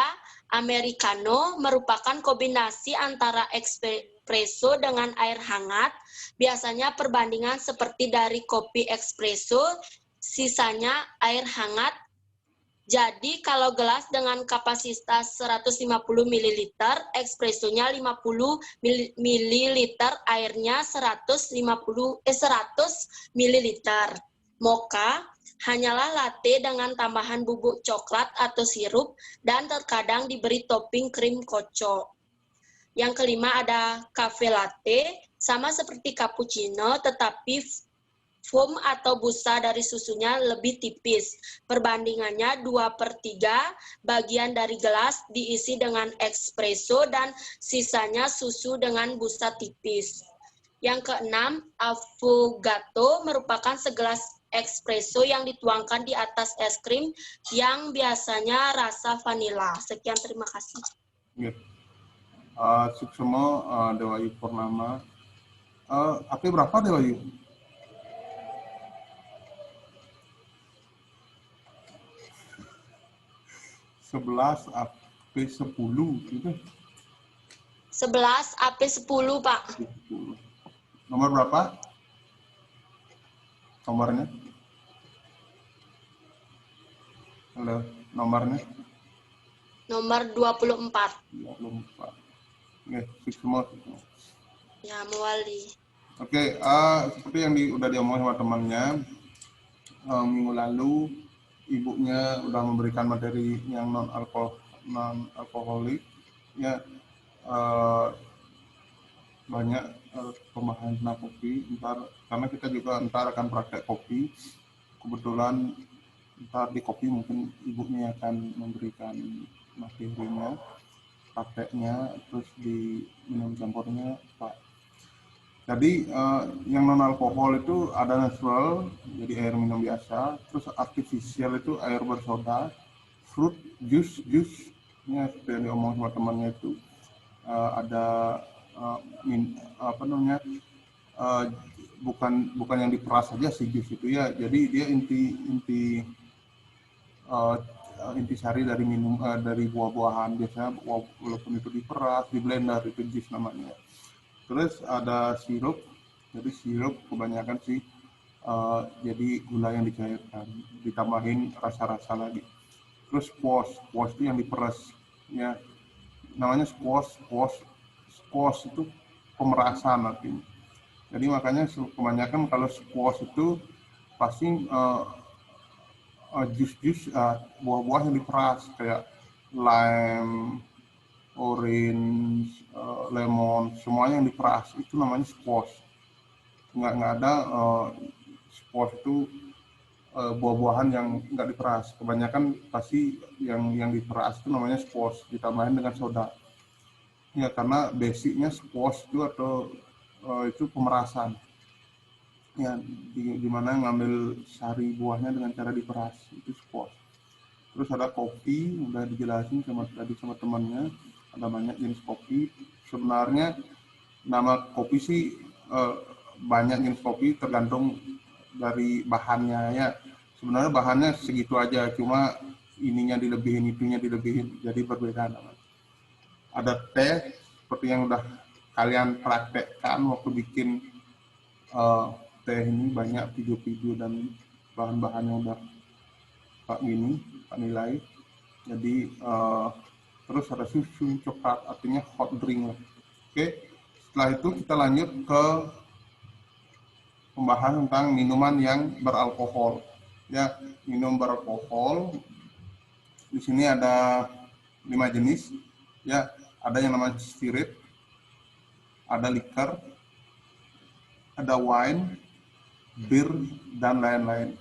Americano merupakan kombinasi antara espresso dengan air hangat. Biasanya perbandingan seperti dari kopi espresso, sisanya air hangat. Jadi kalau gelas dengan kapasitas 150 ml, espressonya 50 ml, airnya 100 ml. Mocha hanyalah latte dengan tambahan bubuk coklat atau sirup dan terkadang diberi topping krim kocok. Yang kelima ada cafe latte, sama seperti cappuccino tetapi foam atau busa dari susunya lebih tipis. Perbandingannya 2/3 bagian dari gelas diisi dengan espresso dan sisanya susu dengan busa tipis. Yang keenam, affogato merupakan segelas espresso yang dituangkan di atas es krim yang biasanya rasa vanila. Sekian, terima kasih. Suksomo Dewayu Purnama. AP berapa Dewayu? (11) AP 10 gitu. 11 AP 10, Pak. 10. Nomor berapa? Nomornya? Halo, nomornya? Nomor 24. 24. Oke, semua. Ya, Mewali. Oke, seperti yang udah diomongin sama temannya, minggu lalu ibunya udah memberikan materi yang non alkoholik, ya banyak pembahasan tentang kopi. Karena kita juga akan praktek kopi. Kebetulan di kopi mungkin ibunya akan memberikan materinya, prakteknya, terus di minum campurnya Pak. Jadi yang non alkohol itu ada natural, jadi air minum biasa, terus artificial itu air bersoda, fruit juice-nya seperti yang diomong sama temannya itu ada bukan yang diperas saja si jus itu ya. Jadi dia inti intisari dari dari buah-buahan. Biasanya walaupun itu diperas, di blender, itu jus namanya. Terus ada sirup. Jadi sirup kebanyakan sih jadi gula yang dicairkan, ditambahin rasa-rasa lagi. Terus squash itu yang diperas, ya namanya squash itu pemerasan artinya. Jadi makanya kebanyakan kalau squash itu pasti jus-jus buah-buah yang diperas kayak lime, orange, lemon, semuanya yang diperas itu namanya squash. Nggak ada squash itu buah-buahan yang nggak diperas. Kebanyakan pasti yang diperas itu namanya squash ditambahin dengan soda. Ya karena basicnya squash itu atau itu pemerasan. Ya di mana ngambil sari buahnya dengan cara diperas itu squash. Terus ada kopi, udah dijelasin tadi sama temannya, ada banyak jenis kopi. Sebenarnya nama kopi sih banyak jenis kopi tergantung dari bahannya ya. Sebenarnya bahannya segitu aja, cuma ininya dilebihin, itunya dilebihin, jadi berbeda namanya. Ada teh seperti yang udah kalian praktekkan waktu bikin teh ini, banyak video-video dan bahan-bahan yang udah Pak nilai. Jadi terus ada susu coklat, artinya hot drink lah. Oke, setelah itu kita lanjut ke pembahasan tentang minuman yang beralkohol. Ya, minum beralkohol. Di sini ada 5 jenis. Ya, ada yang namanya spirit, ada liquor, ada wine, bir, dan lain-lain.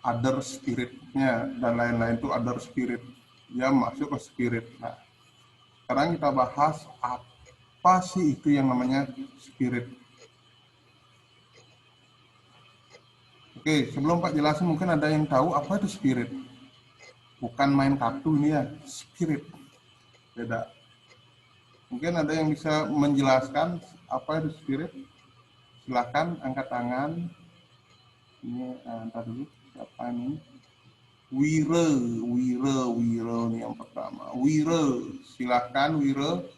Other spiritnya dan lain-lain itu other spirit. Ya, masuk ke spirit. Nah, sekarang kita bahas apa sih itu yang namanya spirit. Oke, sebelum Pak jelasin mungkin ada yang tahu apa itu spirit. Bukan main kartu ini ya, spirit. Beda. Mungkin ada yang bisa menjelaskan apa itu spirit. Silakan angkat tangan. Ini antar dulu siapa ini? Wira nih yang pertama. Wira, silakan Wira.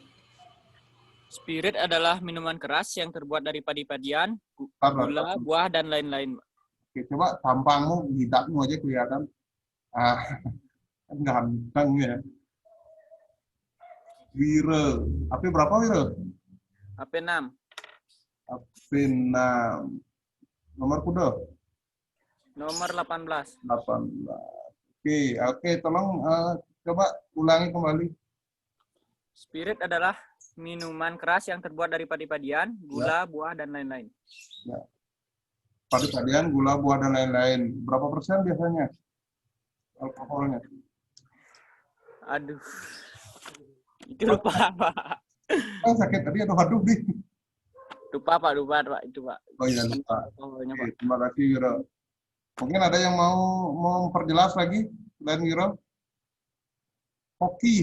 Spirit adalah minuman keras yang terbuat dari padi-padian, gula, buah, dan lain-lain. Oke, coba tampangmu, jidatmu aja kelihatan. Ganteng ya. Wira. AP berapa Wira? AP 6. AP 6. Nomor kuda? Nomor 18. 18. Oke, tolong coba ulangi kembali. Spirit adalah minuman keras yang terbuat dari padi-padian, gula, buah, dan lain-lain. Ya. Padi-padian, gula, buah, dan lain-lain. Berapa persen biasanya alkoholnya? Aduh. Itu lupa, Pak. Sakit tadi atau aduh nih? Lupa, Pak. Itu, Pak. Oh iya, lupa. Alkoholnya, Oke, Pak. terima kasih, Wiro. Mungkin ada yang mau memperjelas lagi selain Wiro? Hoki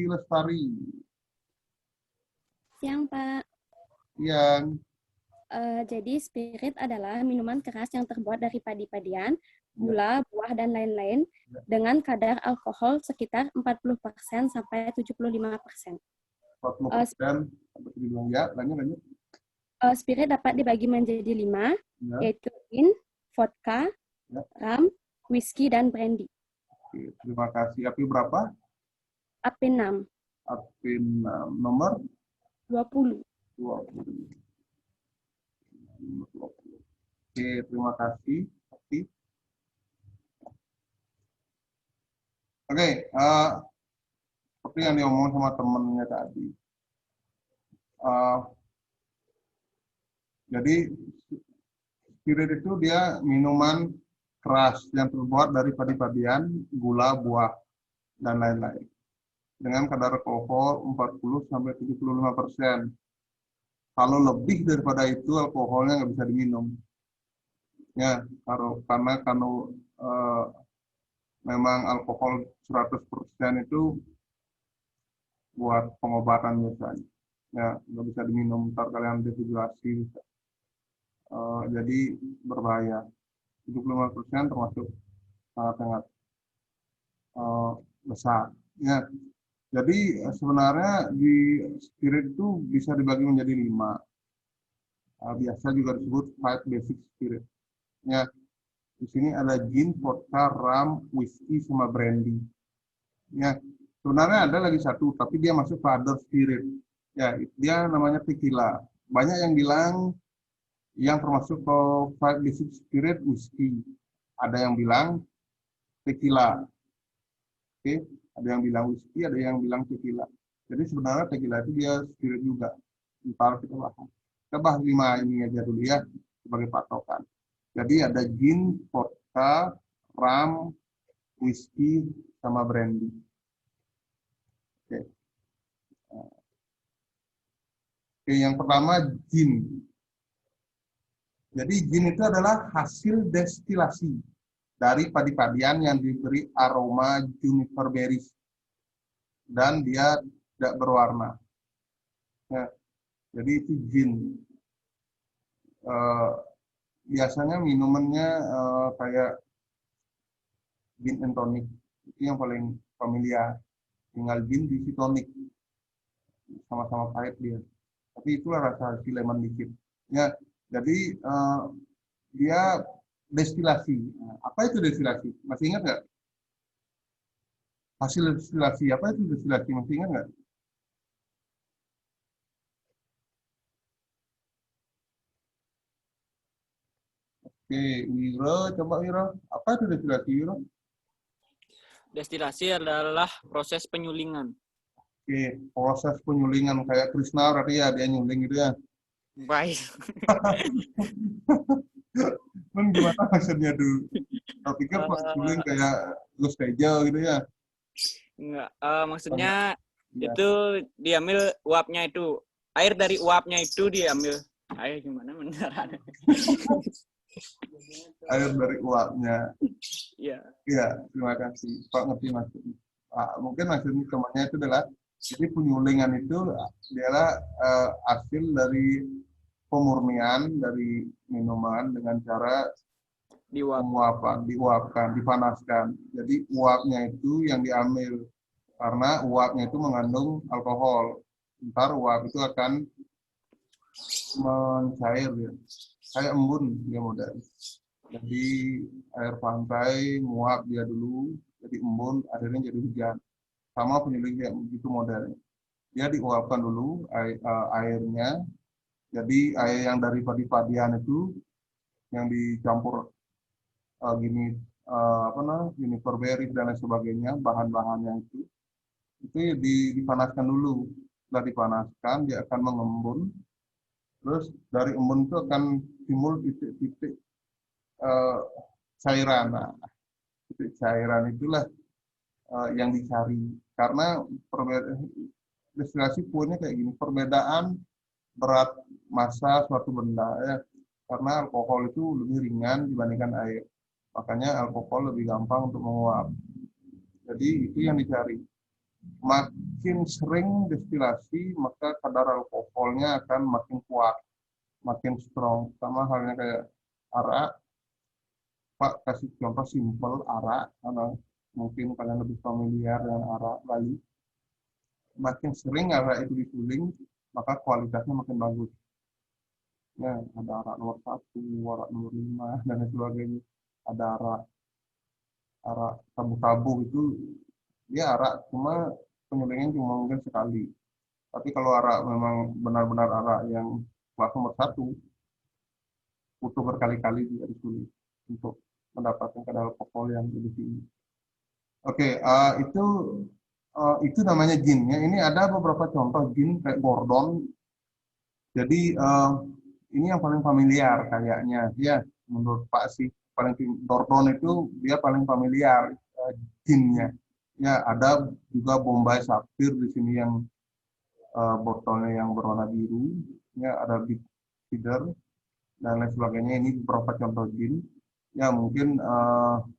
Lestari. Siang, Pak. Yang Jadi spirit adalah minuman keras yang terbuat dari padi-padian, gula, buah, dan lain-lain dengan kadar alkohol sekitar 40% sampai 75%. 40%, dibilang ya, lanjut. Spirit dapat dibagi menjadi 5, Ya. yaitu gin, vodka, rum, whisky, dan brandy. Oke, terima kasih. API berapa? AP 6, API 6. Nomor 20. 20. Oke, terima kasih. Oke, seperti yang diomongin sama temennya tadi. Jadi spirit itu dia minuman keras yang terbuat dari padi-padian, gula, buah, dan lain-lain. Dengan kadar alkohol 40-75%. Kalau lebih daripada itu alkoholnya nggak bisa diminum. Ya, karena memang alkohol 100% itu buat pengobatan biasanya. Ya, nggak bisa diminum, ntar kalian dehidrasi. Jadi berbahaya. 75% termasuk sangat-sangat besar. Ya, jadi sebenarnya di spirit itu bisa dibagi menjadi 5. Biasa juga disebut 5 basic spirit. Ya, di sini ada gin, vodka, rum, whiskey, sama brandy. Ya, sebenarnya ada lagi satu, tapi dia masuk ke other spirit. Ya, dia namanya tequila. Banyak yang bilang yang termasuk ke 5 basic spirit whiskey. Ada yang bilang tequila. Oke, ada yang bilang whiskey, ada yang bilang tequila. Jadi sebenarnya tequila itu dia spirit juga. Ntar kita bahas. Kita bahas 5 ini aja dulu ya, sebagai patokan. Jadi ada gin, vodka, rum, whiskey, sama brandy. Oke. Oke, yang pertama gin. Jadi gin itu adalah hasil destilasi dari padi-padian yang diberi aroma juniper berries dan dia tidak berwarna. Ya, jadi itu gin. Biasanya minumannya kayak gin and tonic, itu yang paling familiar. Tinggal gin diisi tonic, sama-sama pahit dia. Tapi itulah rasa si lemon dikit. Ya, jadi dia destilasi. Nah, apa itu destilasi? Masih ingat nggak? Hasil destilasi, apa itu destilasi? Masih ingat nggak? Oke, Wiro, coba Wiro. Apa itu destilasi, Wiro? Destilasi adalah proses penyulingan. Oke, proses penyulingan kayak Krishna berarti ya, dia nyuling gitu ya. Baik. Kan gimana maksudnya dulu? Saya pikir pas nyuling kayak Gus Tejo gitu ya. Enggak, maksudnya Ya. itu diambil uapnya itu. Air dari uapnya itu diambil. Air gimana benar? Air dari uapnya. Iya. Iya, terima kasih. Pak ngerti maksudnya. Mungkin maksudnya temannya itu adalah, jadi penyulingan itu adalah hasil dari pemurnian dari minuman dengan cara diuapkan, dipanaskan. Jadi uapnya itu yang diambil karena uapnya itu mengandung alkohol. Ntar uap itu akan mencair ya, kayak embun dia model. Jadi air pantai nguap dia dulu, jadi embun, akhirnya jadi hujan. Sama penyuling yang begitu modelnya. Dia diuapkan dulu airnya, jadi air yang dari padi-padian itu yang dicampur juniper berries dan lain sebagainya, bahan-bahannya itu dipanaskan dulu. Setelah dipanaskan, dia akan mengembun. Terus dari embun itu akan timbul titik-titik cairan. Nah, titik cairan itulah yang dicari. Karena destilasi poinnya kayak gini, perbedaan berat massa suatu benda ya. Karena alkohol itu lebih ringan dibandingkan air. Makanya alkohol lebih gampang untuk menguap. Jadi itu yang dicari. Makin sering destilasi, maka kadar alkoholnya akan makin kuat, makin strong. Sama halnya kayak arak. Pak kasih contoh simple arak, karena mungkin kalian lebih familiar dengan arak Bali. Makin sering arak itu disuling, maka kualitasnya makin bagus. Ya, ada arak nomor 1, arak nomor 5, dan lain sebagainya. Ada arak tabu-tabu itu, dia arak cuma penyulingnya cuma mungkin sekali. Tapi kalau arak memang benar-benar arak yang kelas nomor 1, butuh berkali-kali juga disuling untuk mendapatkan kadar alkohol yang lebih tinggi. Oke, itu namanya gin. Ya. Ini ada beberapa contoh gin kayak Gordon. Jadi ini yang paling familiar kayaknya, ya menurut Pak sih paling Gordon itu dia paling familiar ginnya. Ya ada juga Bombay Sapphire di sini yang botolnya yang berwarna biru. Ya ada Big Cider dan lain sebagainya. Ini beberapa contoh gin. Ya mungkin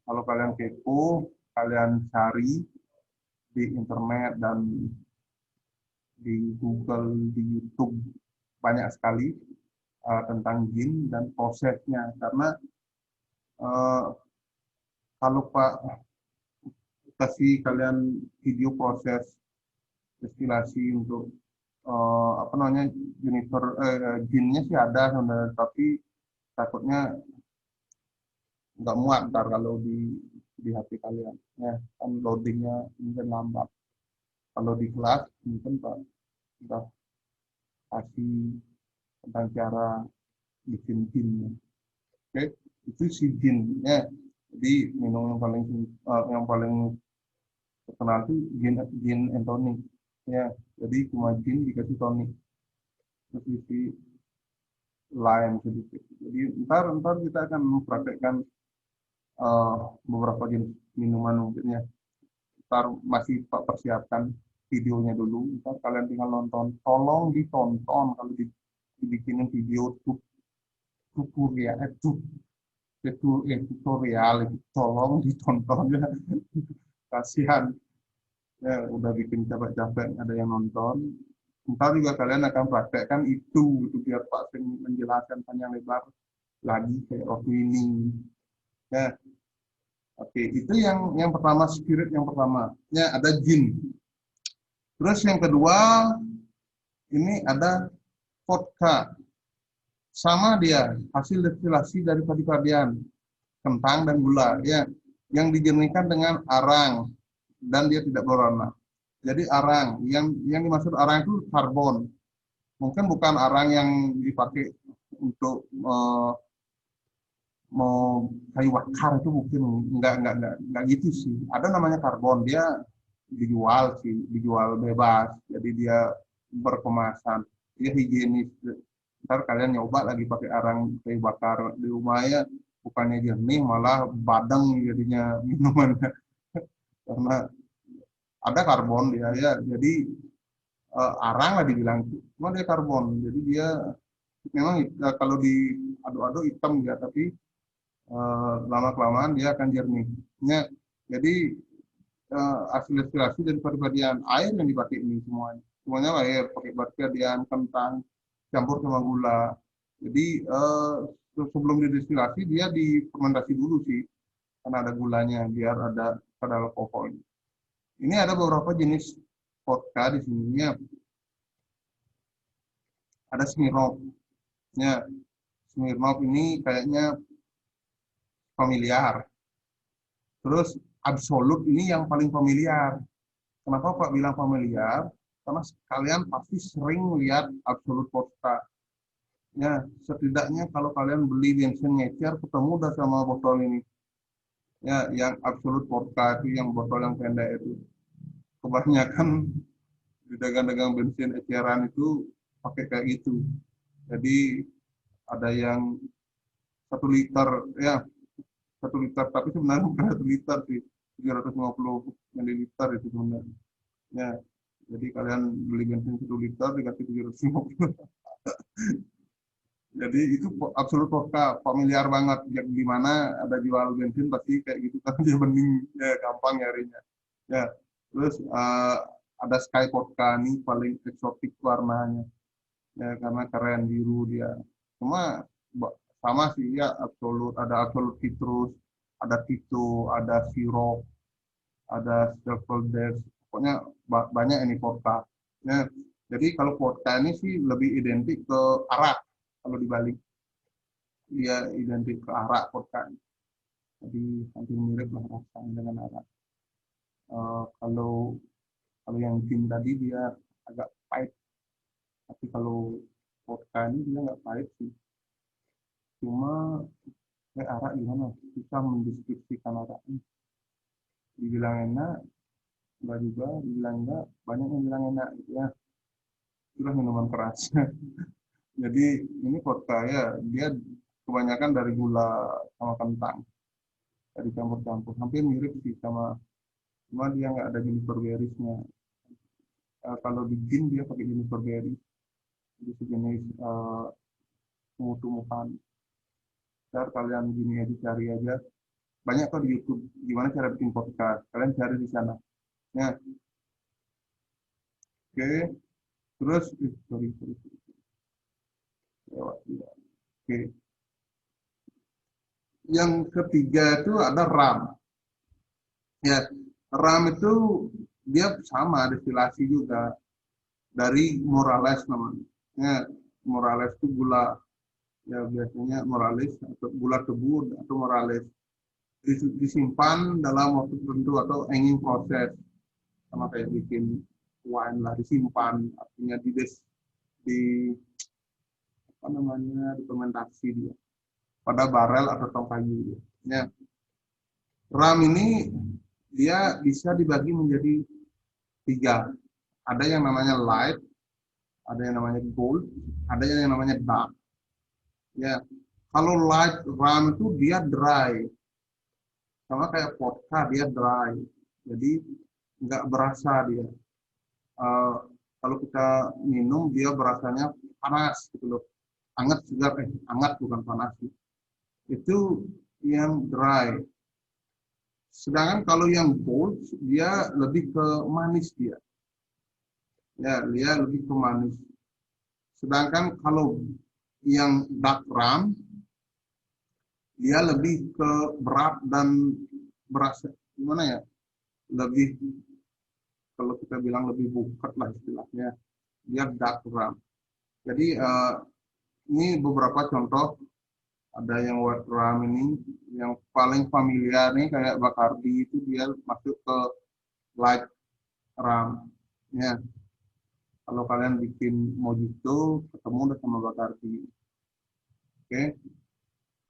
kalau kalian kepo, kalian cari di internet dan di Google, di YouTube banyak sekali tentang gin dan prosesnya. Karena kalau kasih kalian video proses destilasi untuk apa namanya ginnya sih ada sebenarnya, tapi takutnya nggak muat ntar kalau di HP kalian, ya kan loadingnya mungkin lambat. Kalau di kelas mungkin Pak udah kasih tentang cara bikin ginnya. Oke, itu si gin ya. Jadi minum yang paling terkenal itu gin and tonic ya. Jadi cuma gin dikasih tonic, terus isi lime sedikit. Jadi ntar kita akan mempraktekkan beberapa jenis minuman mungkin ya. Ntar masih Pak persiapkan videonya dulu. Ntar kalian tinggal nonton. Tolong ditonton kalau dibikinin video tutorial itu tolong ditonton ya. Kasihan ya, udah bikin capek-capek ada yang nonton. Ntar juga kalian akan praktekkan itu biar Pak Seng menjelaskan panjang lebar lagi kayak waktu ini ya. Oke, itu yang pertama, spirit yang pertama ya, ada gin. Terus yang kedua ini ada vodka. Sama dia, hasil destilasi dari padi-padian, kentang dan gula ya, yang dijernihkan dengan arang dan dia tidak berwarna. Jadi arang, yang dimaksud arang itu karbon. Mungkin bukan arang yang dipakai untuk mau kayu bakar, itu mungkin enggak gitu sih. Ada namanya karbon, dia dijual bebas. Jadi dia berkemasan, dia higienis. Ntar kalian nyoba lagi pakai arang kayu bakar di rumah ya, bukannya jernih malah badeng jadinya minumannya. Karena ada karbon dia ya, jadi arang lah dibilang, cuma dia karbon. Jadi dia memang kalau diaduk-aduk hitam ya, tapi lama-kelamaan dia akan jernihnya. Jadi hasil destilasi dari padi-padian, air yang dipakai ini semuanya air, pakai padi-padian, kentang, campur sama gula. Jadi sebelum didestilasi dia difermentasi dulu sih, karena ada gulanya biar ada kadar alkohol. Ini ada beberapa jenis vodka di sini ya. Ada Smirnoff. Ya, Smirnoff ini kayaknya familiar. Terus Absolut ini yang paling familiar. Kenapa Pak bilang familiar? Karena kalian pasti sering lihat Absolut vodka. Ya, setidaknya kalau kalian beli bensin ngecer ketemu udah sama botol ini. Ya, yang Absolut vodka itu yang botol yang pendek itu. Kebanyakan di dagang-dagang bensin eceran itu pakai kayak gitu. Jadi ada yang 1 liter ya, 1 liter, tapi sebenarnya bukan 1 liter sih, 350 ml itu sebenarnya. Ya, jadi kalian beli bensin 1 liter dikasih 350. Jadi itu Absolut vodka, familiar banget. Yang di mana ada jual bensin pasti kayak gitu kan, dia bening ya, gampang nyarinya. Ya, terus ada Sky vodka, ini paling eksotik warnanya. Ya, karena keren biru dia. Cuma sama sih ya, Absolut, ada Absolut Citrus, ada Tito, ada Sirop, ada Shuffle Dash, pokoknya banyak ini vodka. Ya, jadi kalau vodka ini sih lebih identik ke arak. Kalau dibalik, dia identik ke arak vodka. Jadi hampir mirip lah rasanya dengan arak. Kalau yang gin tadi dia agak pahit, tapi kalau vodka ini dia nggak pahit sih. Cuma kayak arak gimana? Susah mendeskripsikan arak ini. Dibilang enak, enggak juga. Dibilang enggak, banyak yang bilang enak gitu ya. Itulah minuman keras. Jadi ini vodka ya, dia kebanyakan dari gula sama kentang, dari campur-campur, hampir mirip sih sama, cuma dia nggak ada juniper berries-nya. Kalau di gin dia pakai juniper berries, jadi sejenis tumbuh-tumbuhan. Ntar kalian gini aja cari aja, banyak kok di YouTube gimana cara bikin vodka, kalian cari di sana. Ya, oke, terus sorry. Oke. Yang ketiga itu ada rum. Ya, Ram itu dia sama destilasi juga dari Morales namanya. Ya, Morales itu gula, ya biasanya Morales atau gula tebu atau Morales disimpan dalam waktu tertentu atau aging proses, sama kayak bikin wine lah, disimpan, artinya di apa namanya, difermentasi dia pada barel atau tong kayu. Ya. Ram ini dia bisa dibagi menjadi 3. Ada yang namanya light, ada yang namanya gold, ada yang namanya dark. Ya, kalau light ram itu dia dry, sama kayak vodka, dia dry, jadi nggak berasa dia. Kalau kita minum dia berasanya panas gitu loh, hangat segar, hangat bukan panas. Itu yang dry. Sedangkan kalau yang gold dia lebih ke manis dia. Ya, dia lebih ke manis. Sedangkan kalau yang dark ram dia lebih ke berat dan berasa gimana ya? Lebih, kalau kita bilang lebih buket lah istilahnya. Dia dark ram. Jadi ini beberapa contoh. Ada yang white rum ini, yang paling familiar nih kayak Bacardi itu dia masuk ke light rum. Ya, kalau kalian bikin mojito ketemu sama Bacardi. Oke.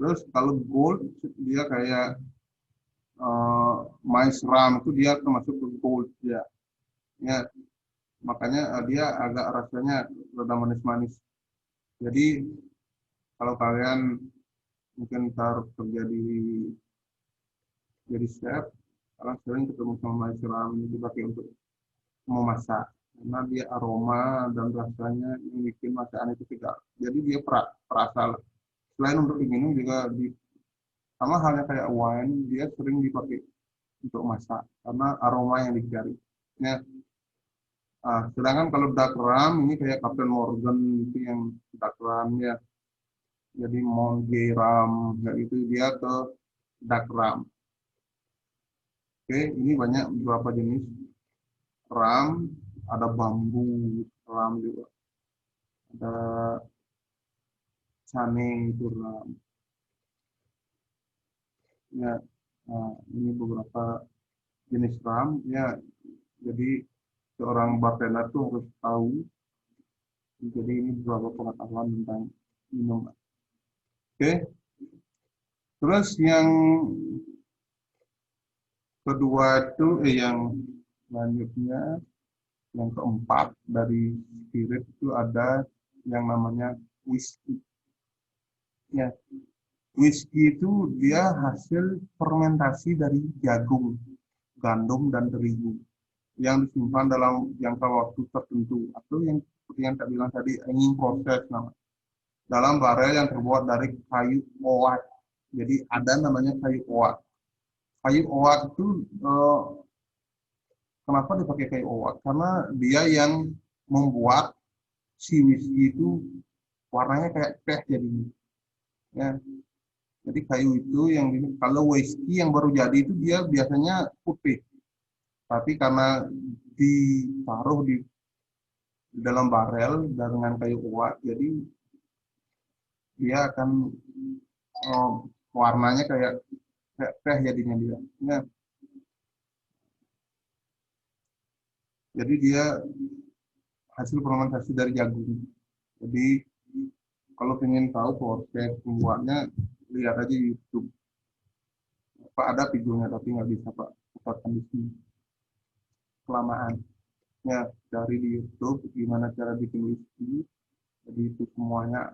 Terus kalau gold dia kayak mais rum itu dia termasuk ke gold ya. Ya, makanya dia agak rasanya rada manis-manis. Jadi kalau kalian mungkin ntar kerja jadi chef, karena sering ketemu sama mais rum ini dipakai untuk memasak, karena dia aroma dan rasanya yang bikin masakan itu segar. Jadi dia perasa. Selain untuk diminum juga sama halnya kayak wine, dia sering dipakai untuk masak karena aroma yang dicari. Ya. Sedangkan kalau dark rum ini kayak Captain Morgan itu yang dark rum ya. Jadi Monge rum, itu dia ke dark rum. Oke, ini banyak beberapa jenis rum, ada bambu rum juga, ada cane itu rum. Ya, ini beberapa jenis rum. Ya, jadi seorang bartender tuh harus tahu. Jadi ini beberapa pengetahuan tentang minuman. Oke, terus yang kedua itu yang selanjutnya, yang keempat dari spirit itu ada yang namanya whisky. Ya, whisky itu dia hasil fermentasi dari jagung, gandum dan terigu yang disimpan dalam jangka waktu tertentu atau yang seperti yang saya bilang tadi, aging proses namanya, dalam barel yang terbuat dari kayu oak. Jadi ada namanya kayu oak. Kayu oak itu kenapa dipakai kayu oak? Karena dia yang membuat si whisky itu warnanya kayak teh jadinya. Ya. Jadi kayu itu yang kalau whisky yang baru jadi itu dia biasanya putih. Tapi karena ditaruh di dalam barel dengan kayu oak, jadi dia akan warnanya kayak teh jadinya dia. Ya. Jadi dia hasil fermentasi dari jagung. Jadi kalau ingin tahu proses pembuatnya, lihat aja di YouTube. Pak ada videonya tapi nggak bisa Pak putarkan di sini. Kelamaan. Ya, cari di YouTube gimana cara bikin whisky. Jadi itu semuanya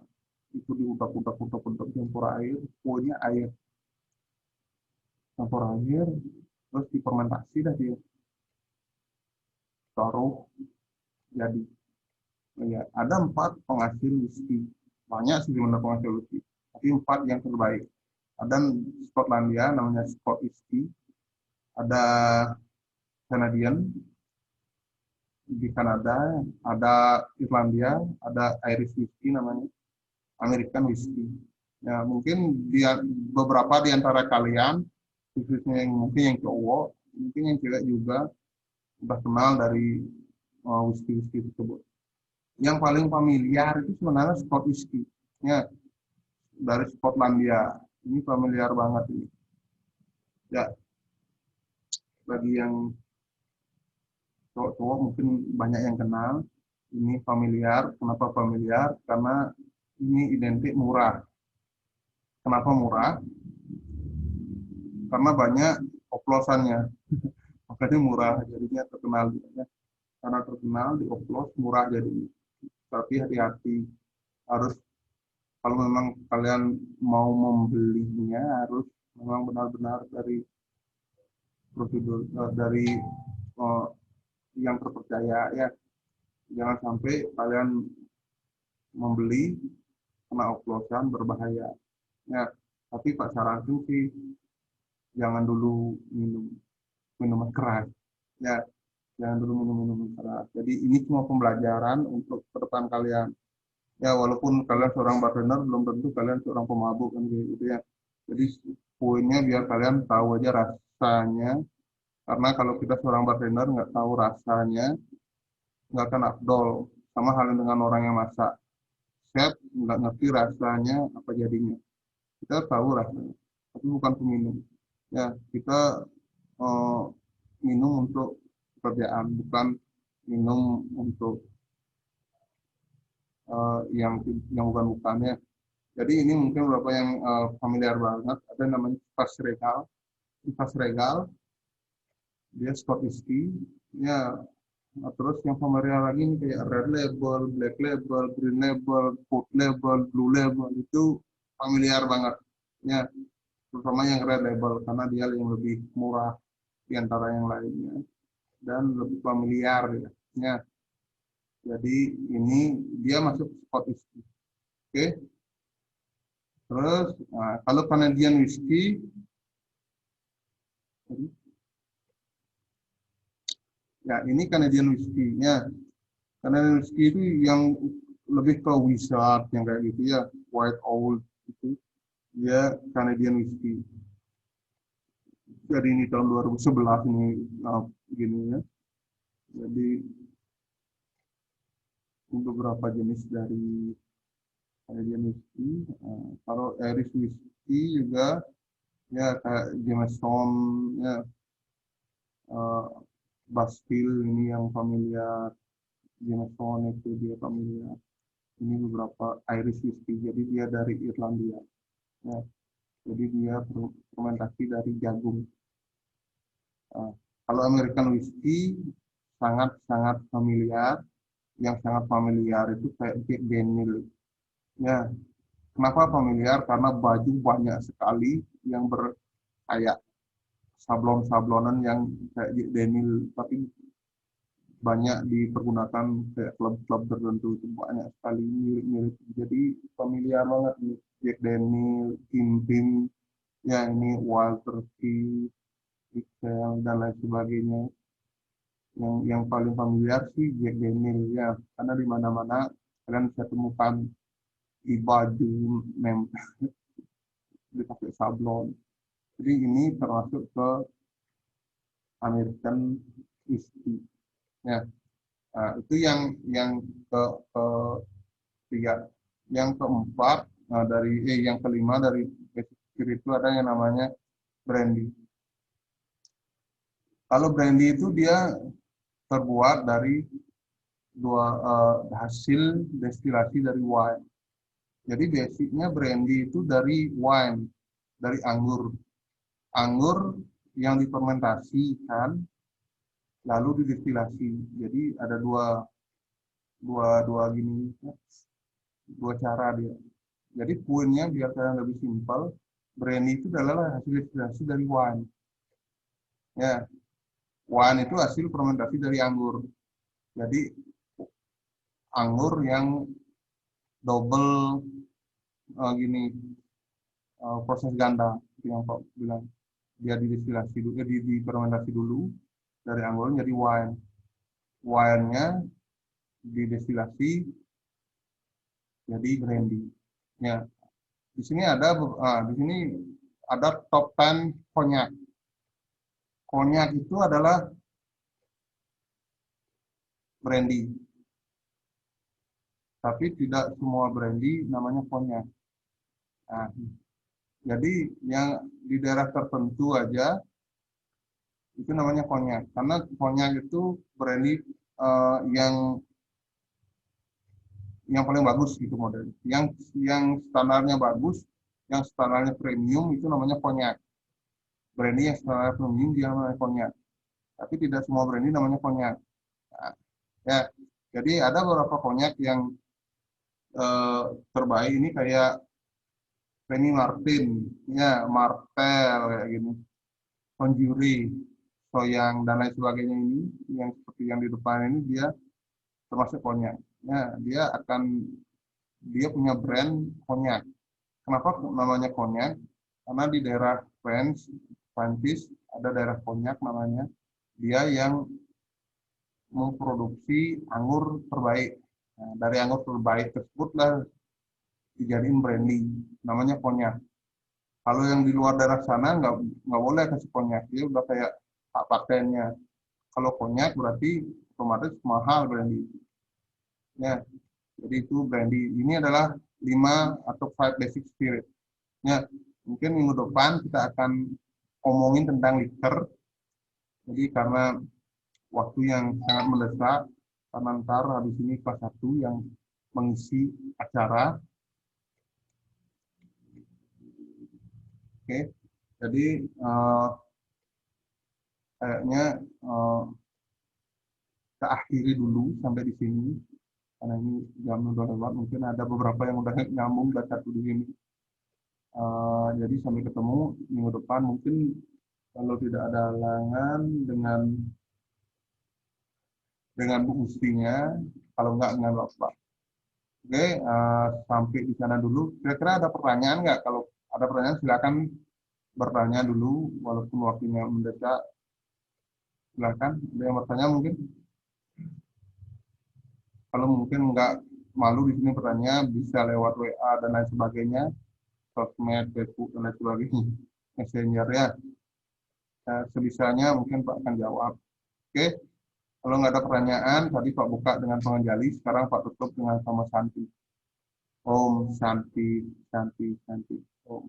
itu diutak-utak campur air, pokoknya air. Campur air, terus difermentasi dah dia. Taruh jadi. Ya, ada 4 penghasil whisky. Banyak sih sebenarnya penghasil whisky, tapi 4 yang terbaik. Ada Skotlandia namanya Scott whisky, ada Canadian di Kanada, ada Irlandia, ada Irish whisky namanya, American whisky. Ya, mungkin beberapa di antara kalian, khususnya yang mungkin yang cowok, mungkin yang cewek juga udah kenal dari whisky tersebut. Yang paling familiar itu sebenarnya Scotch whisky, ya, dari Skotlandia. Ini familiar banget ini. Ya, bagi yang cowok-cowok mungkin banyak yang kenal. Ini familiar. Kenapa familiar? Karena ini identik murah. Kenapa murah? Karena banyak oplosannya. Makanya murah, jadinya terkenal. Ya. Karena terkenal, dioplos, murah jadinya. Tapi hati-hati. Harus, kalau memang kalian mau membelinya, harus memang benar-benar dari prosedur, dari yang terpercaya, ya. Jangan sampai kalian membeli kena oplosan berbahaya. Ya, tapi Pak sarankan sih jangan dulu minum minuman keras. Ya, jangan dulu minum minuman keras. Jadi ini cuma pembelajaran untuk ke depan kalian. Ya, walaupun kalian seorang bartender, belum tentu kalian seorang pemabuk kan gitu ya. Jadi poinnya biar kalian tahu aja rasanya. Karena kalau kita seorang bartender nggak tahu rasanya, nggak akan afdol. Sama halnya dengan orang yang masak. Chef nggak ngerti rasanya apa jadinya. Kita tahu rasanya, tapi bukan peminum. Ya, kita minum untuk pekerjaan, bukan minum untuk yang bukan-bukannya. Jadi ini mungkin beberapa yang familiar banget. Ada namanya Chivas Regal. Chivas Regal, dia Scotch whisky. Ya, terus yang familiar lagi ini kayak Red Label, Black Label, Green Label, Gold Label, Blue Label, itu familiar banget. Ya, terutama yang Red Label karena dia yang lebih murah di antara yang lainnya dan lebih familiar ya. Jadi ini dia masuk Scotch whisky. Oke. Terus kalau Canadian whisky, ya ini Canadian whisky-nya. Canadian whisky itu yang lebih ke wizard yang kayak gitu ya, white owl itu. Dia Canadian whisky. Jadi ini tahun 2011 ini gini ya. Jadi beberapa jenis dari Canadian whisky. Kalau Irish whisky juga ya kayak Jameson ya, Bastille ini yang familiar, Jameson itu dia familiar. Ini beberapa Irish whisky, jadi dia dari Irlandia. Ya. Jadi dia fermentasi dari jagung. Kalau American whisky sangat-sangat familiar. Yang sangat familiar itu kayak Jack Daniel. Ya, kenapa familiar? Karena baju banyak sekali yang kayak sablon-sablonan yang kayak Jack Daniel, tapi banyak dipergunakan kayak klub-klub tertentu, itu banyak sekali mirip-mirip. Jadi familiar banget nih, Jack Daniel, Jim Beam, ya ini Walter Key, Excel dan lain sebagainya. Yang paling familiar sih Jack Daniel ya, karena di mana-mana kalian bisa temukan di baju dipakai sablon. Jadi ini termasuk ke American whisky. Ya, itu yang ketiga. Yang keempat yang kelima dari basic spirit itu ada yang namanya brandy. Kalau brandy itu dia terbuat dari hasil destilasi dari wine. Jadi basicnya brandy itu dari wine, dari anggur. Anggur yang difermentasikan lalu didestilasi. Jadi ada dua cara dia. Jadi poinnya biar kalian lebih simpel, brandy itu adalah hasil destilasi dari wine. Ya, wine itu hasil fermentasi dari anggur. Jadi anggur yang double proses ganda yang Pak bilang. Dia didestilasi dulu, difermentasi dulu dari anggur jadi wine. Wine-nya didestilasi jadi brandy. Ya. Di sini ada top 10 konyak. konyak itu adalah brandy. Tapi tidak semua brandy namanya konyak. Nah, jadi yang di daerah tertentu aja itu namanya konyak. Karena konyak itu brandy yang paling bagus gitu model. Yang standarnya bagus, yang standarnya premium itu namanya konyak. Brandy yang standarnya premium dia namanya konyak. Tapi tidak semua brandy namanya konyak. Nah, ya, jadi ada beberapa konyak yang terbaik ini kayak Penny Martin, ya Martel kayak gini, Conjuri, Soyang dan lain sebagainya ini, yang seperti yang di depan ini dia termasuk konyak. Ya, dia punya brand konyak. Kenapa namanya konyak? Karena di daerah Prancis ada daerah konyak namanya. Dia yang memproduksi anggur terbaik. Nah, dari anggur terbaik tersebutlah dijadiin brandy, namanya konyak. Kalau yang di luar daerah sana nggak boleh kasih konyak, dia udah kayak hak patentnya. Kalau konyak berarti otomatis mahal brandy. Ya, jadi itu brandy. Ini adalah 5 atau 5 basic spirit. Ya, mungkin minggu depan kita akan ngomongin tentang liquor. Jadi karena waktu yang sangat mendesak, karena ntar habis ini kelas 1 yang mengisi acara. Oke, jadi kayaknya kita akhiri dulu sampai di sini. Karena ini jam udah lewat, mungkin ada beberapa yang udah nyambung dan satu di sini. Jadi sampai ketemu minggu depan, mungkin kalau tidak ada halangan dengan Bu Ustinya, kalau enggak dengan Bapak. Oke, sampai di sana dulu. Kira-kira ada pertanyaan nggak? Kalau ada pertanyaan silakan bertanya dulu, walaupun waktunya mendesak. Silakan, ada yang bertanya mungkin? Kalau mungkin nggak malu di sini bertanya, bisa lewat WA dan lain sebagainya, sosmed, Facebook dan lain sebagainya, Messenger ya. Sebisanya mungkin Pak akan jawab. Oke, kalau nggak ada pertanyaan, tadi Pak buka dengan penganjali, sekarang Pak tutup dengan sama Santi. Om Santi, Santi, Santi. Om.